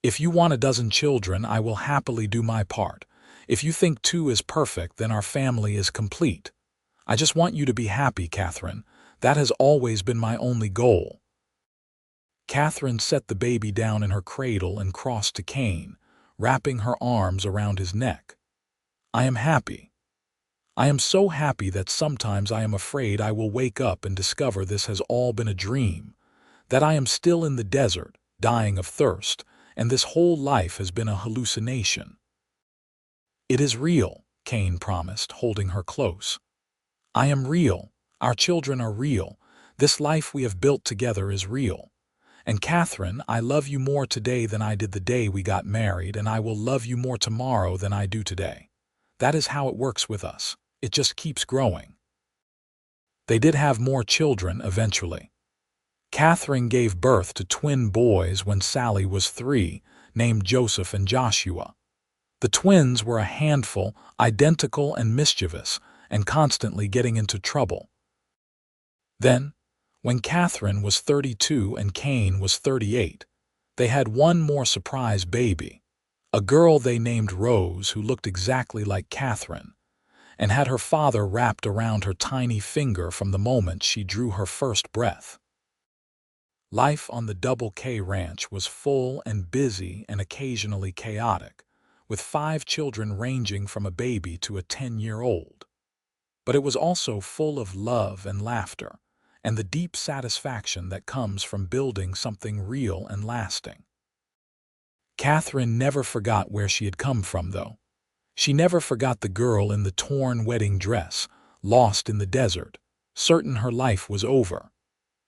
"If you want a dozen children, I will happily do my part. If you think 2 is perfect, then our family is complete. I just want you to be happy, Katherine. That has always been my only goal." Katherine set the baby down in her cradle and crossed to Kane, wrapping her arms around his neck. "I am happy. I am so happy that sometimes I am afraid I will wake up and discover this has all been a dream, that I am still in the desert, dying of thirst, and this whole life has been a hallucination." "It is real," Kane promised, holding her close. "I am real. Our children are real. This life we have built together is real. And Katherine, I love you more today than I did the day we got married, and I will love you more tomorrow than I do today. That is how it works with us. It just keeps growing." They did have more children eventually. Katherine gave birth to twin boys when Sally was 3, named Joseph and Joshua. The twins were a handful, identical and mischievous, and constantly getting into trouble. Then, when Katherine was 32 and Kane was 38, they had one more surprise baby, a girl they named Rose who looked exactly like Katherine, and had her father wrapped around her tiny finger from the moment she drew her first breath. Life on the Double K Ranch was full and busy and occasionally chaotic, with 5 children ranging from a baby to a 10-year-old. But it was also full of love and laughter, and the deep satisfaction that comes from building something real and lasting. Katherine never forgot where she had come from, though. She never forgot the girl in the torn wedding dress, lost in the desert, certain her life was over.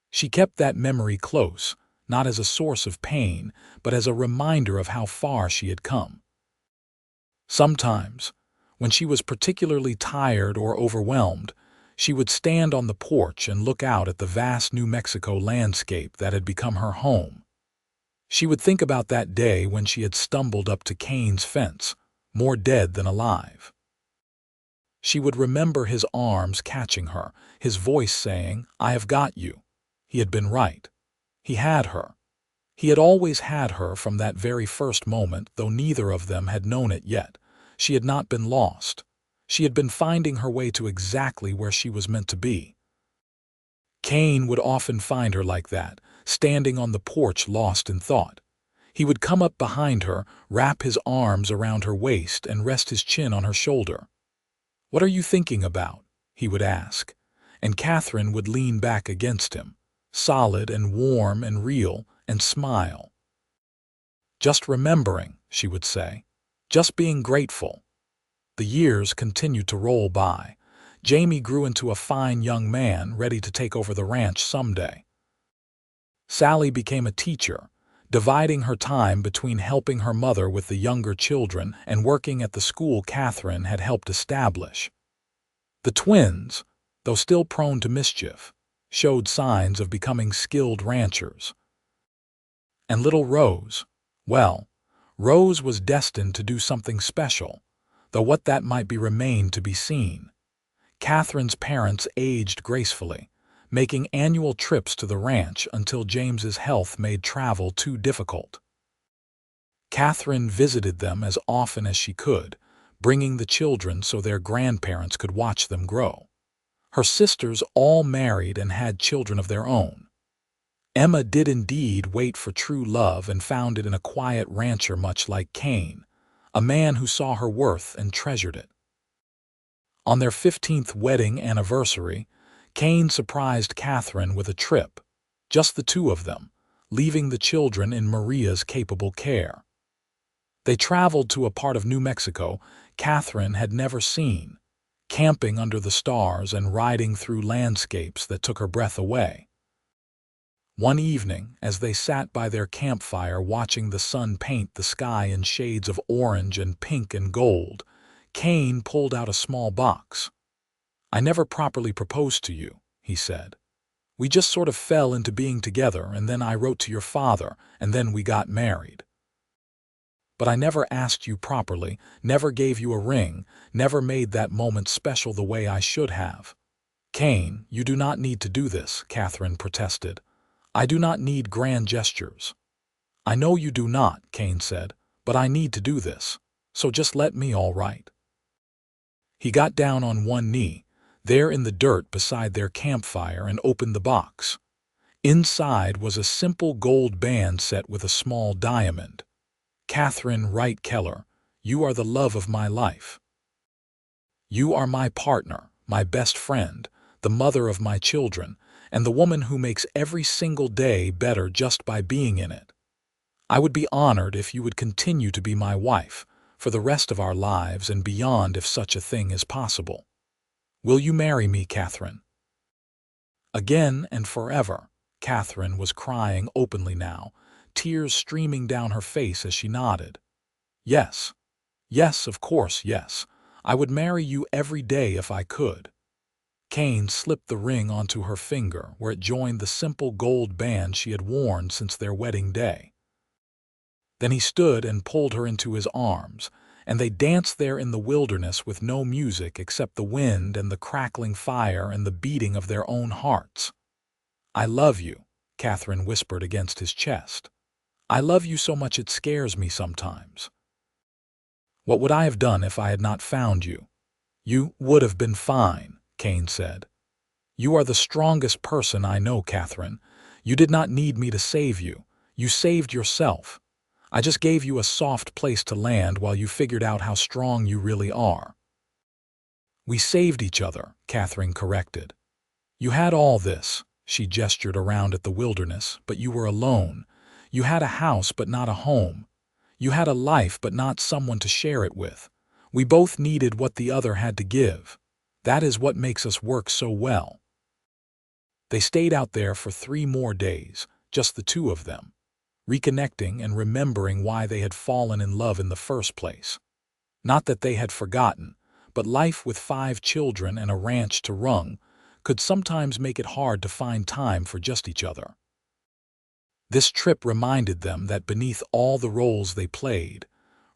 She kept that memory close, not as a source of pain, but as a reminder of how far she had come. Sometimes, when she was particularly tired or overwhelmed, she would stand on the porch and look out at the vast New Mexico landscape that had become her home. She would think about that day when she had stumbled up to Kane's fence, more dead than alive. She would remember his arms catching her, his voice saying, "I have got you." He had been right. He had her. He had always had her from that very first moment, though neither of them had known it yet. She had not been lost. She had been finding her way to exactly where she was meant to be. Kane would often find her like that, standing on the porch lost in thought. He would come up behind her, wrap his arms around her waist, and rest his chin on her shoulder. "What are you thinking about?" he would ask, and Katherine would lean back against him, solid and warm and real, and smile. "Just remembering," she would say. "Just being grateful." The years continued to roll by. Jamie grew into a fine young man ready to take over the ranch someday. Sally became a teacher, dividing her time between helping her mother with the younger children and working at the school Katherine had helped establish. The twins, though still prone to mischief, showed signs of becoming skilled ranchers. And little Rose, well, Rose was destined to do something special, though what that might be remained to be seen. Katherine's parents aged gracefully, making annual trips to the ranch until James's health made travel too difficult. Katherine visited them as often as she could, bringing the children so their grandparents could watch them grow. Her sisters all married and had children of their own. Emma did indeed wait for true love and found it in a quiet rancher much like Kane, a man who saw her worth and treasured it. On their 15th wedding anniversary, Kane surprised Katherine with a trip, just the two of them, leaving the children in Maria's capable care. They traveled to a part of New Mexico Katherine had never seen, camping under the stars and riding through landscapes that took her breath away. One evening, as they sat by their campfire watching the sun paint the sky in shades of orange and pink and gold, Kane pulled out a small box. "I never properly proposed to you," he said. "We just sort of fell into being together, and then I wrote to your father, and then we got married. But I never asked you properly, never gave you a ring, never made that moment special the way I should have." "Kane, you do not need to do this," Katherine protested. "I do not need grand gestures." "I know you do not," Kane said, "but I need to do this, so just let me, all right." He got down on one knee, there in the dirt beside their campfire, and opened the box. Inside was a simple gold band set with a small diamond. "Katherine Wright Keller, you are the love of my life. You are my partner, my best friend, the mother of my children, and the woman who makes every single day better just by being in it. I would be honored if you would continue to be my wife, for the rest of our lives and beyond if such a thing is possible. Will you marry me, Katherine?" Again and forever, Katherine was crying openly now, tears streaming down her face as she nodded. "Yes, yes, of course, yes. I would marry you every day if I could." Kane slipped the ring onto her finger where it joined the simple gold band she had worn since their wedding day. Then he stood and pulled her into his arms, and they danced there in the wilderness with no music except the wind and the crackling fire and the beating of their own hearts. "I love you," Katherine whispered against his chest. "I love you so much it scares me sometimes." "What would I have done if I had not found you?" "You would have been fine," Kane said. "You are the strongest person I know, Katherine. You did not need me to save you. You saved yourself. I just gave you a soft place to land while you figured out how strong you really are." "We saved each other," Katherine corrected. "You had all this," she gestured around at the wilderness, "but you were alone. You had a house but not a home. You had a life but not someone to share it with. We both needed what the other had to give. That is what makes us work so well." They stayed out there for 3 more days, just the two of them, reconnecting and remembering why they had fallen in love in the first place. Not that they had forgotten, but life with 5 children and a ranch to run could sometimes make it hard to find time for just each other. This trip reminded them that beneath all the roles they played,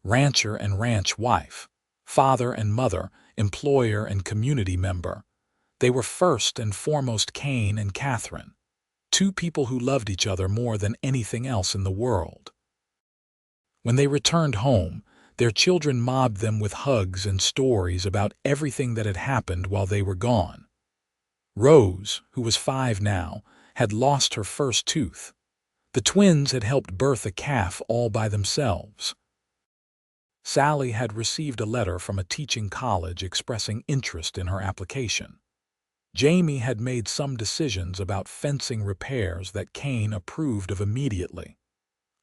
rancher and ranch wife, father and mother, employer and community member, they were first and foremost Kane and Katherine, 2 people who loved each other more than anything else in the world. When they returned home, Their children mobbed them with hugs and stories about everything that had happened while they were gone. Rose, who was 5 now, had lost her first tooth. The twins had helped birth a calf all by themselves. Sally had received a letter from a teaching college expressing interest in her application. Jamie had made some decisions about fencing repairs that Kane approved of immediately.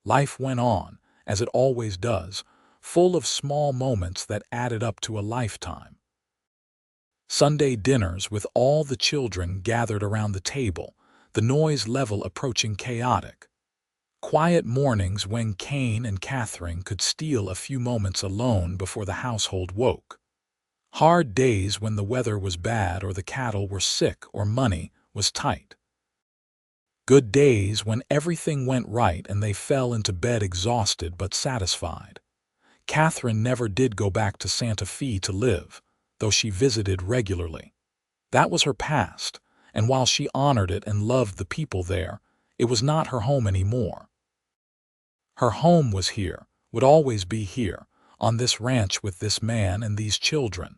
Life went on, as it always does, full of small moments that added up to a lifetime. Sunday dinners with all the children gathered around the table, the noise level approaching chaotic. Quiet mornings when Kane and Katherine could steal a few moments alone before the household woke. Hard days when the weather was bad or the cattle were sick or money was tight. Good days when everything went right and they fell into bed exhausted but satisfied. Katherine never did go back to Santa Fe to live, though she visited regularly. That was her past, and while she honored it and loved the people there, it was not her home anymore. Her home was here, would always be here, on this ranch with this man and these children.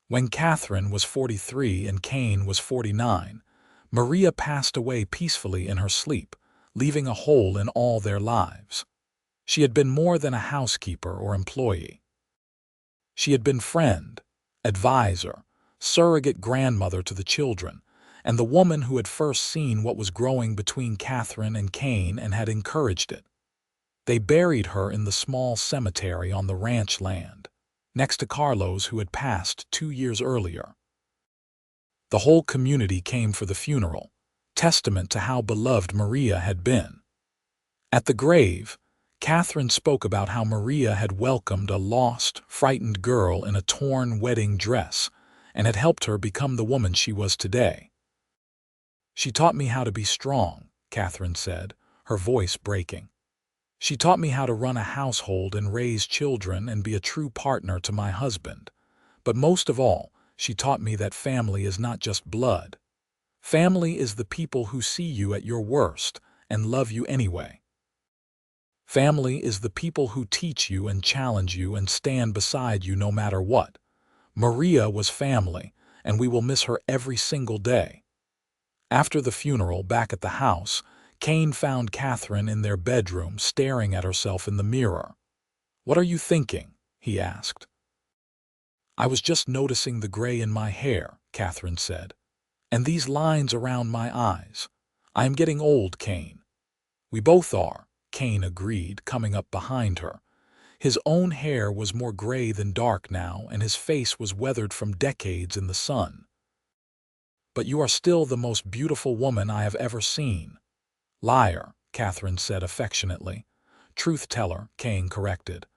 When Katherine was 43 and Kane was 49, Maria passed away peacefully in her sleep, leaving a hole in all their lives. She had been more than a housekeeper or employee. She had been friend, advisor, surrogate grandmother to the children, and the woman who had first seen what was growing between Katherine and Kane and had encouraged it. They buried her in the small cemetery on the ranch land, next to Carlos, who had passed 2 years earlier. The whole community came for the funeral, testament to how beloved Maria had been. At the grave, Katherine spoke about how Maria had welcomed a lost, frightened girl in a torn wedding dress and had helped her become the woman she was today. "She taught me how to be strong," Katherine said, her voice breaking. "She taught me how to run a household and raise children and be a true partner to my husband. But most of all, she taught me that family is not just blood. Family is the people who see you at your worst and love you anyway. Family is the people who teach you and challenge you and stand beside you no matter what. Maria was family, and we will miss her every single day." After the funeral, back at the house, Kane found Katherine in their bedroom staring at herself in the mirror. "What are you thinking?" he asked. "I was just noticing the gray in my hair," Katherine said, "and these lines around my eyes. I am getting old, Kane." "We both are," Kane agreed, coming up behind her. His own hair was more gray than dark now, and his face was weathered from decades in the sun. "But you are still the most beautiful woman I have ever seen." "Liar," Katherine said affectionately. "Truth teller," Kane corrected.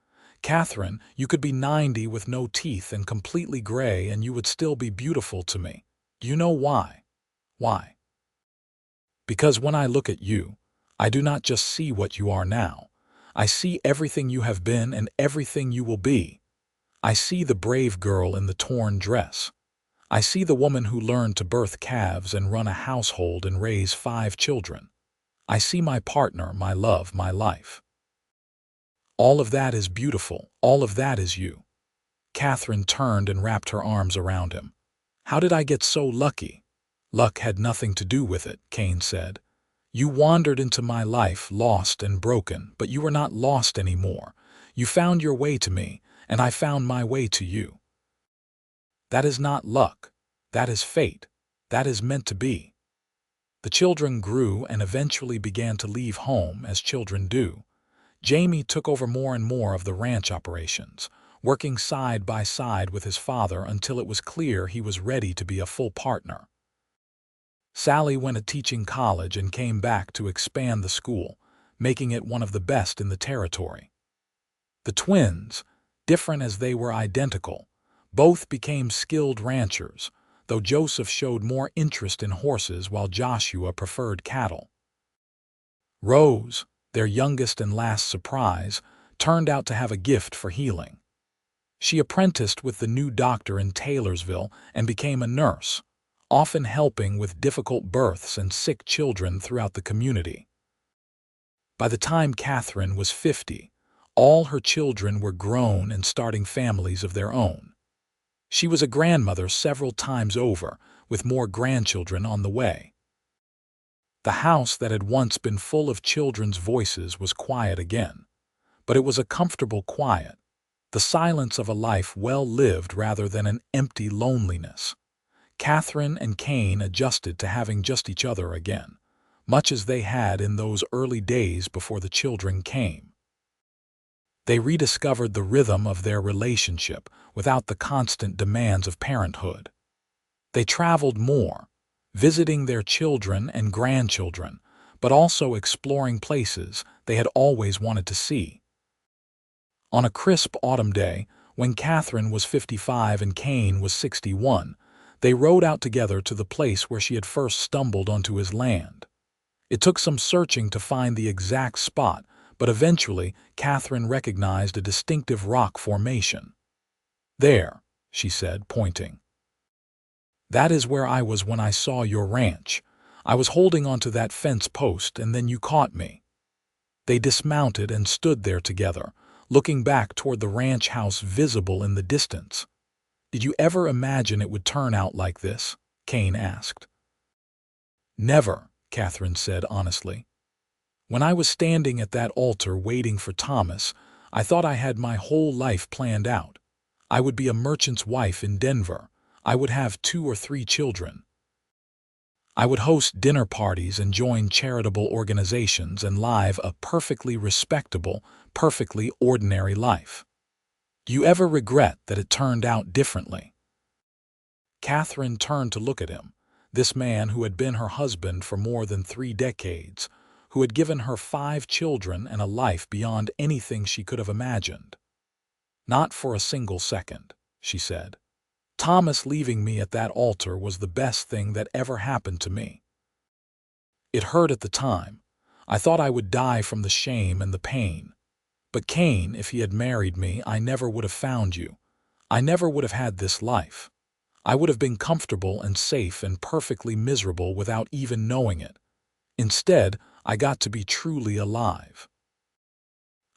"Katherine, you could be 90 with no teeth and completely gray and you would still be beautiful to me. Do you know why?" "Why?" "Because when I look at you, I do not just see what you are now. I see everything you have been and everything you will be. I see the brave girl in the torn dress. I see the woman who learned to birth calves and run a household and raise 5 children. I see my partner, my love, my life. All of that is beautiful. All of that is you." Katherine turned and wrapped her arms around him. "How did I get so lucky?" "Luck had nothing to do with it," Kane said. "You wandered into my life lost and broken, but you were not lost anymore. You found your way to me, and I found my way to you. That is not luck. That is fate. That is meant to be." The children grew and eventually began to leave home, as children do. Jamie took over more and more of the ranch operations, working side by side with his father until it was clear he was ready to be a full partner. Sally went to teaching college and came back to expand the school, making it one of the best in the territory. The twins, different as they were identical, both became skilled ranchers, though Joseph showed more interest in horses while Joshua preferred cattle. Rose, their youngest and last surprise, turned out to have a gift for healing. She apprenticed with the new doctor in Taylorsville and became a nurse, often helping with difficult births and sick children throughout the community. By the time Katherine was 50, All her children were grown and starting families of their own. She was a grandmother several times over, with more grandchildren on the way. The house that had once been full of children's voices was quiet again. But it was a comfortable quiet, the silence of a life well lived rather than an empty loneliness. Katherine and Kane adjusted to having just each other again, much as they had in those early days before the children came. They rediscovered the rhythm of their relationship without the constant demands of parenthood. They traveled more, visiting their children and grandchildren, but also exploring places they had always wanted to see. On a crisp autumn day, when Katherine was 55 and Kane was 61, they rode out together to the place where she had first stumbled onto his land. It took some searching to find the exact spot, but eventually Katherine recognized a distinctive rock formation. "There," she said, pointing. "That is where I was when I saw your ranch. I was holding onto that fence post and then you caught me." They dismounted and stood there together, looking back toward the ranch house visible in the distance. "Did you ever imagine it would turn out like this?" Kane asked. "Never," Katherine said honestly. "When I was standing at that altar waiting for Thomas, I thought I had my whole life planned out. I would be a merchant's wife in Denver. I would have 2 or 3 children. I would host dinner parties and join charitable organizations and live a perfectly respectable, perfectly ordinary life. Do you ever regret that it turned out differently?" Katherine turned to look at him, this man who had been her husband for more than 3 decades, who had given her 5 children and a life beyond anything she could have imagined. "Not for a single second," she said. "Thomas leaving me at that altar was the best thing that ever happened to me. It hurt at the time. I thought I would die from the shame and the pain. But Kane, if he had married me, I never would have found you. I never would have had this life. I would have been comfortable and safe and perfectly miserable without even knowing it. Instead, I got to be truly alive.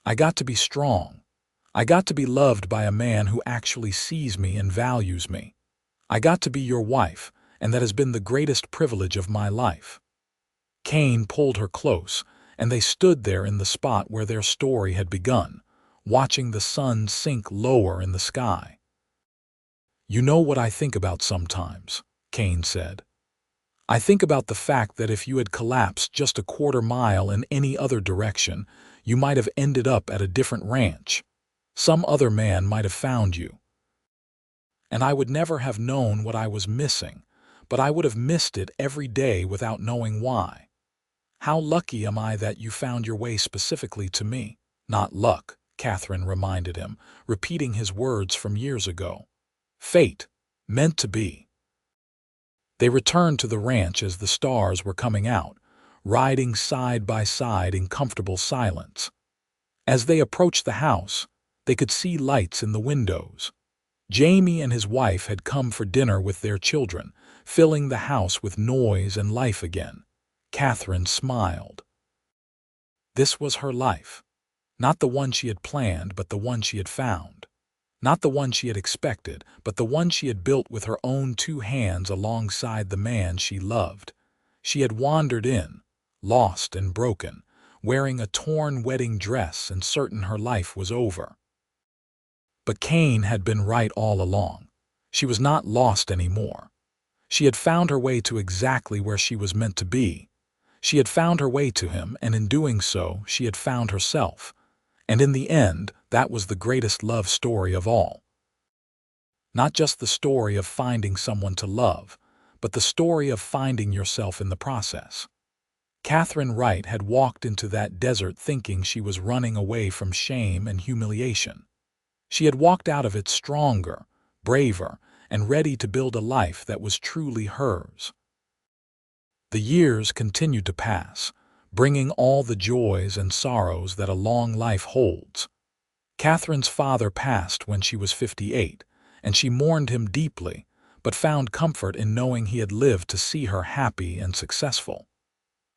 I got to be strong. I got to be loved by a man who actually sees me and values me. I got to be your wife, and that has been the greatest privilege of my life." Kane pulled her close, and they stood there in the spot where their story had begun, watching the sun sink lower in the sky. "You know what I think about sometimes," Kane said. "I think about the fact that if you had collapsed just a quarter mile in any other direction, you might have ended up at a different ranch. Some other man might have found you. And I would never have known what I was missing, but I would have missed it every day without knowing why. How lucky am I that you found your way specifically to me?" "Not luck," Katherine reminded him, repeating his words from years ago. "Fate, meant to be." They returned to the ranch as the stars were coming out, riding side by side in comfortable silence. As they approached the house, they could see lights in the windows. Jamie and his wife had come for dinner with their children, filling the house with noise and life again. Katherine smiled. This was her life. Not the one she had planned, but the one she had found. Not the one she had expected, but the one she had built with her own 2 hands alongside the man she loved. She had wandered in, lost and broken, wearing a torn wedding dress and certain her life was over. But Kane had been right all along. She was not lost anymore. She had found her way to exactly where she was meant to be. She had found her way to him, and in doing so, she had found herself. And in the end, that was the greatest love story of all. Not just the story of finding someone to love, but the story of finding yourself in the process. Katherine Wright had walked into that desert thinking she was running away from shame and humiliation. She had walked out of it stronger, braver, and ready to build a life that was truly hers. The years continued to pass, bringing all the joys and sorrows that a long life holds. Katherine's father passed when she was 58, and she mourned him deeply, but found comfort in knowing he had lived to see her happy and successful.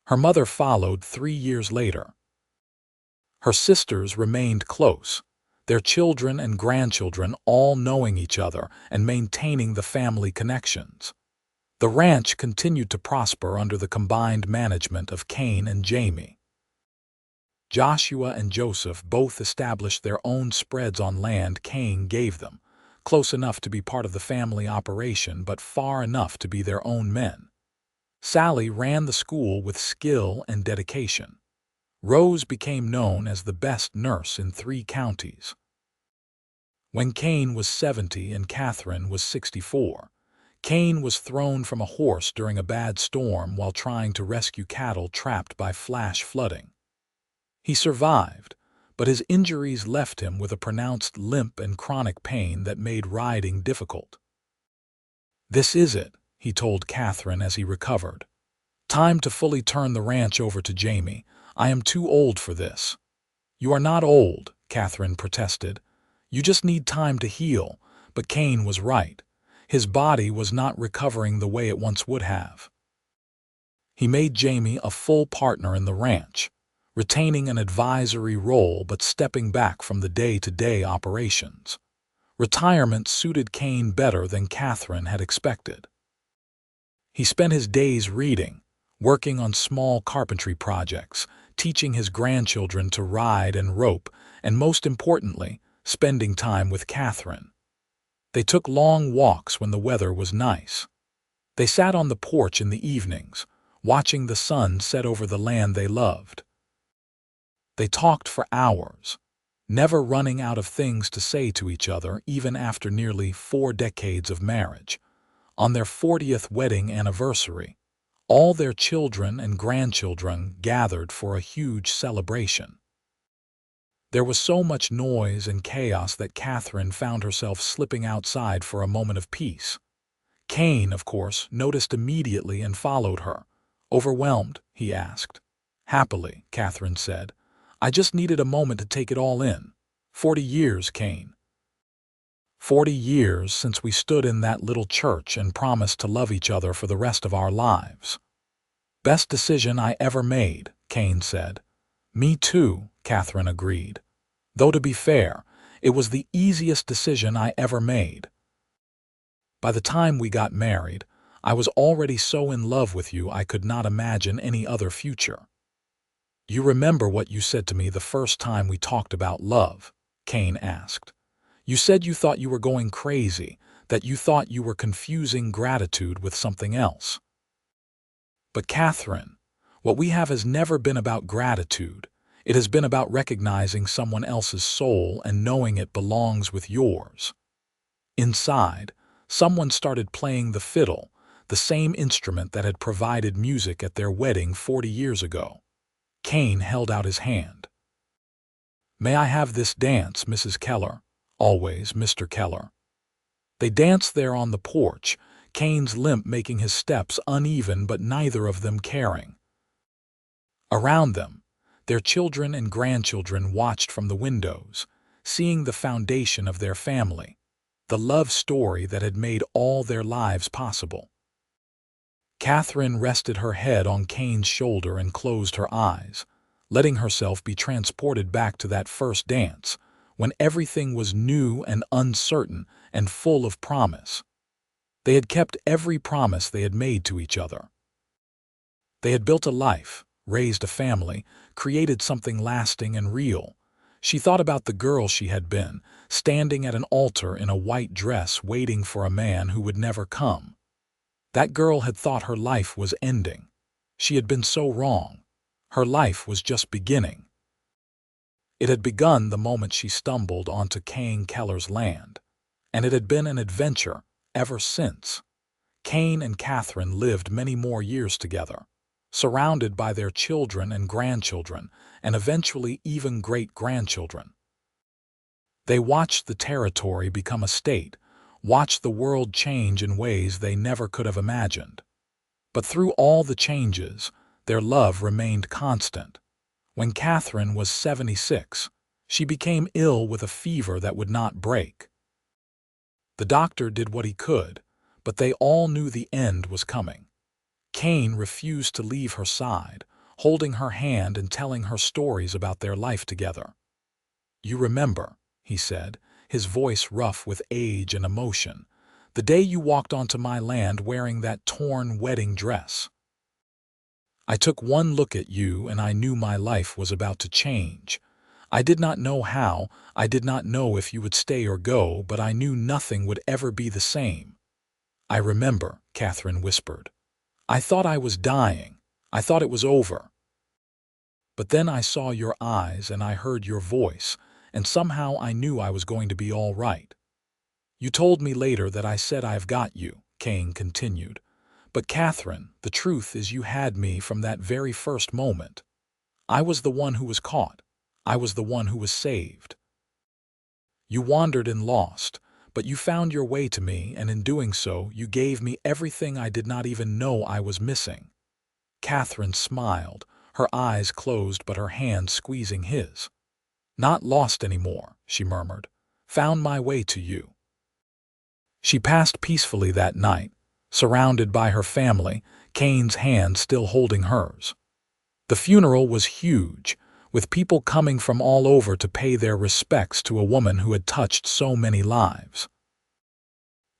Her mother followed 3 years later. Her sisters remained close, their children and grandchildren all knowing each other and maintaining the family connections. The ranch continued to prosper under the combined management of Kane and Jamie. Joshua and Joseph both established their own spreads on land Kane gave them, close enough to be part of the family operation but far enough to be their own men. Sally ran the school with skill and dedication. Rose became known as the best nurse in 3 counties. When Kane was 70 and Katherine was 64, Kane was thrown from a horse during a bad storm while trying to rescue cattle trapped by flash flooding. He survived, but his injuries left him with a pronounced limp and chronic pain that made riding difficult. "This is it," he told Katherine as he recovered. "Time to fully turn the ranch over to Jamie. I am too old for this." "You are not old," Katherine protested. "You just need time to heal." But Kane was right. His body was not recovering the way it once would have. He made Jamie a full partner in the ranch, retaining an advisory role but stepping back from the day-to-day operations. Retirement suited Kane better than Katherine had expected. He spent his days reading, working on small carpentry projects, teaching his grandchildren to ride and rope, and most importantly, spending time with Katherine. They took long walks when the weather was nice. They sat on the porch in the evenings, watching the sun set over the land they loved. They talked for hours, never running out of things to say to each other even after nearly 4 decades of marriage. On their 40th wedding anniversary, all their children and grandchildren gathered for a huge celebration. There was so much noise and chaos that Katherine found herself slipping outside for a moment of peace. Kane, of course, noticed immediately and followed her. "Overwhelmed?" he asked. "Happily," Katherine said. "I just needed a moment to take it all in." 40 years, Kane. 40 years since we stood in that little church and promised to love each other for the rest of our lives. "Best decision I ever made," Kane said. "Me too," Katherine agreed. "Though to be fair, it was the easiest decision I ever made. By the time we got married, I was already so in love with you I could not imagine any other future." "You remember what you said to me the first time we talked about love?" Kane asked. "You said you thought you were going crazy, that you thought you were confusing gratitude with something else." "But Katherine, what we have has never been about gratitude. It has been about recognizing someone else's soul and knowing it belongs with yours." Inside, someone started playing the fiddle, the same instrument that had provided music at their wedding 40 years ago. Kane held out his hand. "May I have this dance, Mrs. Keller?" "Always, Mr. Keller." They danced there on the porch, Kane's limp making his steps uneven but neither of them caring. Around them, their children and grandchildren watched from the windows, seeing the foundation of their family, the love story that had made all their lives possible. Katherine rested her head on Kane's shoulder and closed her eyes, letting herself be transported back to that first dance, when everything was new and uncertain and full of promise. They had kept every promise they had made to each other. They had built a life, raised a family, created something lasting and real. She thought about the girl she had been, standing at an altar in a white dress waiting for a man who would never come. That girl had thought her life was ending. She had been so wrong. Her life was just beginning. It had begun the moment she stumbled onto Kane Keller's land, and it had been an adventure ever since. Kane and Katherine lived many more years together, surrounded by their children and grandchildren, and eventually even great-grandchildren. They watched the territory become a state, watched the world change in ways they never could have imagined. But through all the changes, their love remained constant. When Katherine was 76, she became ill with a fever that would not break. The doctor did what he could, but they all knew the end was coming. Kane refused to leave her side, holding her hand and telling her stories about their life together. "You remember," he said, his voice rough with age and emotion, "the day you walked onto my land wearing that torn wedding dress. I took one look at you and I knew my life was about to change. I did not know how, I did not know if you would stay or go, but I knew nothing would ever be the same." "I remember," Katherine whispered. "I thought I was dying. I thought it was over. But then I saw your eyes and I heard your voice, and somehow I knew I was going to be all right. You told me later that I said I've got you," Kane continued. "But Katherine, the truth is you had me from that very first moment. I was the one who was caught. I was the one who was saved. You wandered and lost, but you found your way to me, and in doing so, you gave me everything I did not even know I was missing." Katherine smiled, her eyes closed but her hand squeezing his. "Not lost anymore," she murmured. "Found my way to you." She passed peacefully that night, surrounded by her family, Kane's hand still holding hers. The funeral was huge, with people coming from all over to pay their respects to a woman who had touched so many lives.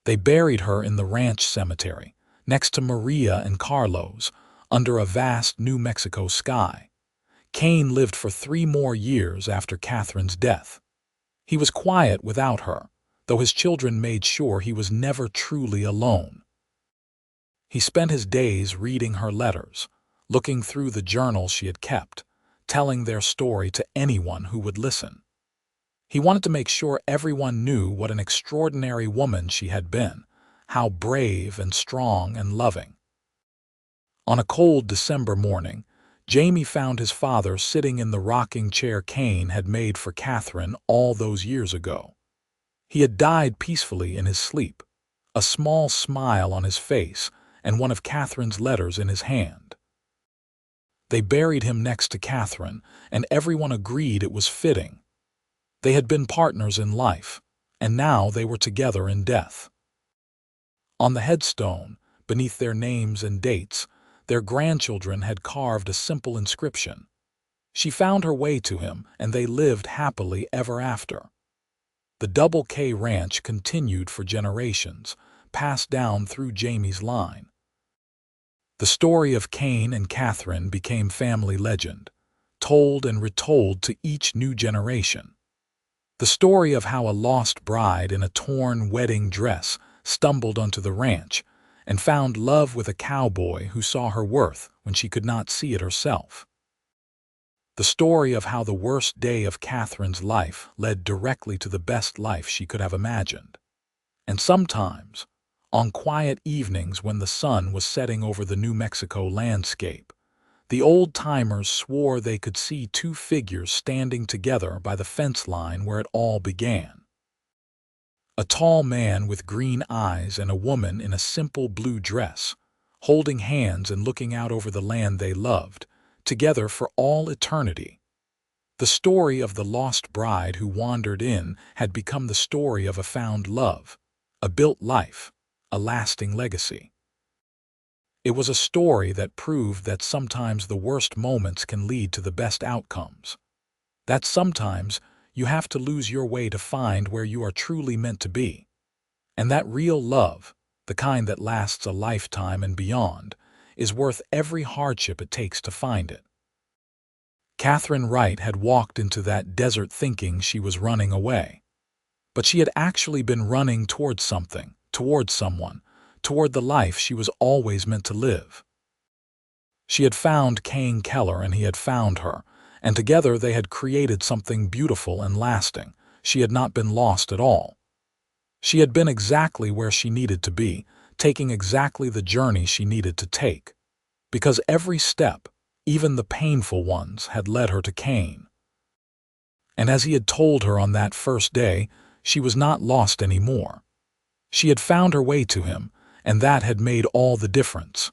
They buried her in the ranch cemetery, next to Maria and Carlos, under a vast New Mexico sky. Kane lived for 3 more years after Katherine's death. He was quiet without her, though his children made sure he was never truly alone. He spent his days reading her letters, looking through the journals she had kept, telling their story to anyone who would listen. He wanted to make sure everyone knew what an extraordinary woman she had been, how brave and strong and loving. On a cold December morning, Jamie found his father sitting in the rocking chair Kane had made for Katherine all those years ago. He had died peacefully in his sleep, a small smile on his face and one of Katherine's letters in his hand. They buried him next to Katherine, and everyone agreed it was fitting. They had been partners in life, and now they were together in death. On the headstone, beneath their names and dates, their grandchildren had carved a simple inscription. She found her way to him, and they lived happily ever after. The Double K Ranch continued for generations, passed down through Jamie's line. The story of Kane and Katherine became family legend, told and retold to each new generation. The story of how a lost bride in a torn wedding dress stumbled onto the ranch and found love with a cowboy who saw her worth when she could not see it herself. The story of how the worst day of Katherine's life led directly to the best life she could have imagined. And sometimes, on quiet evenings when the sun was setting over the New Mexico landscape, the old-timers swore they could see 2 figures standing together by the fence line where it all began. A tall man with green eyes and a woman in a simple blue dress, holding hands and looking out over the land they loved, together for all eternity. The story of the lost bride who wandered in had become the story of a found love, a built life, a lasting legacy. It was a story that proved that sometimes the worst moments can lead to the best outcomes. That sometimes you have to lose your way to find where you are truly meant to be. And that real love, the kind that lasts a lifetime and beyond, is worth every hardship it takes to find it. Katherine Wright had walked into that desert thinking she was running away. But she had actually been running towards something, toward someone, toward the life she was always meant to live. She had found Kane Keller and he had found her, and together they had created something beautiful and lasting. She had not been lost at all. She had been exactly where she needed to be, taking exactly the journey she needed to take. Because every step, even the painful ones, had led her to Kane. And as he had told her on that first day, she was not lost anymore. She had found her way to him, and that had made all the difference.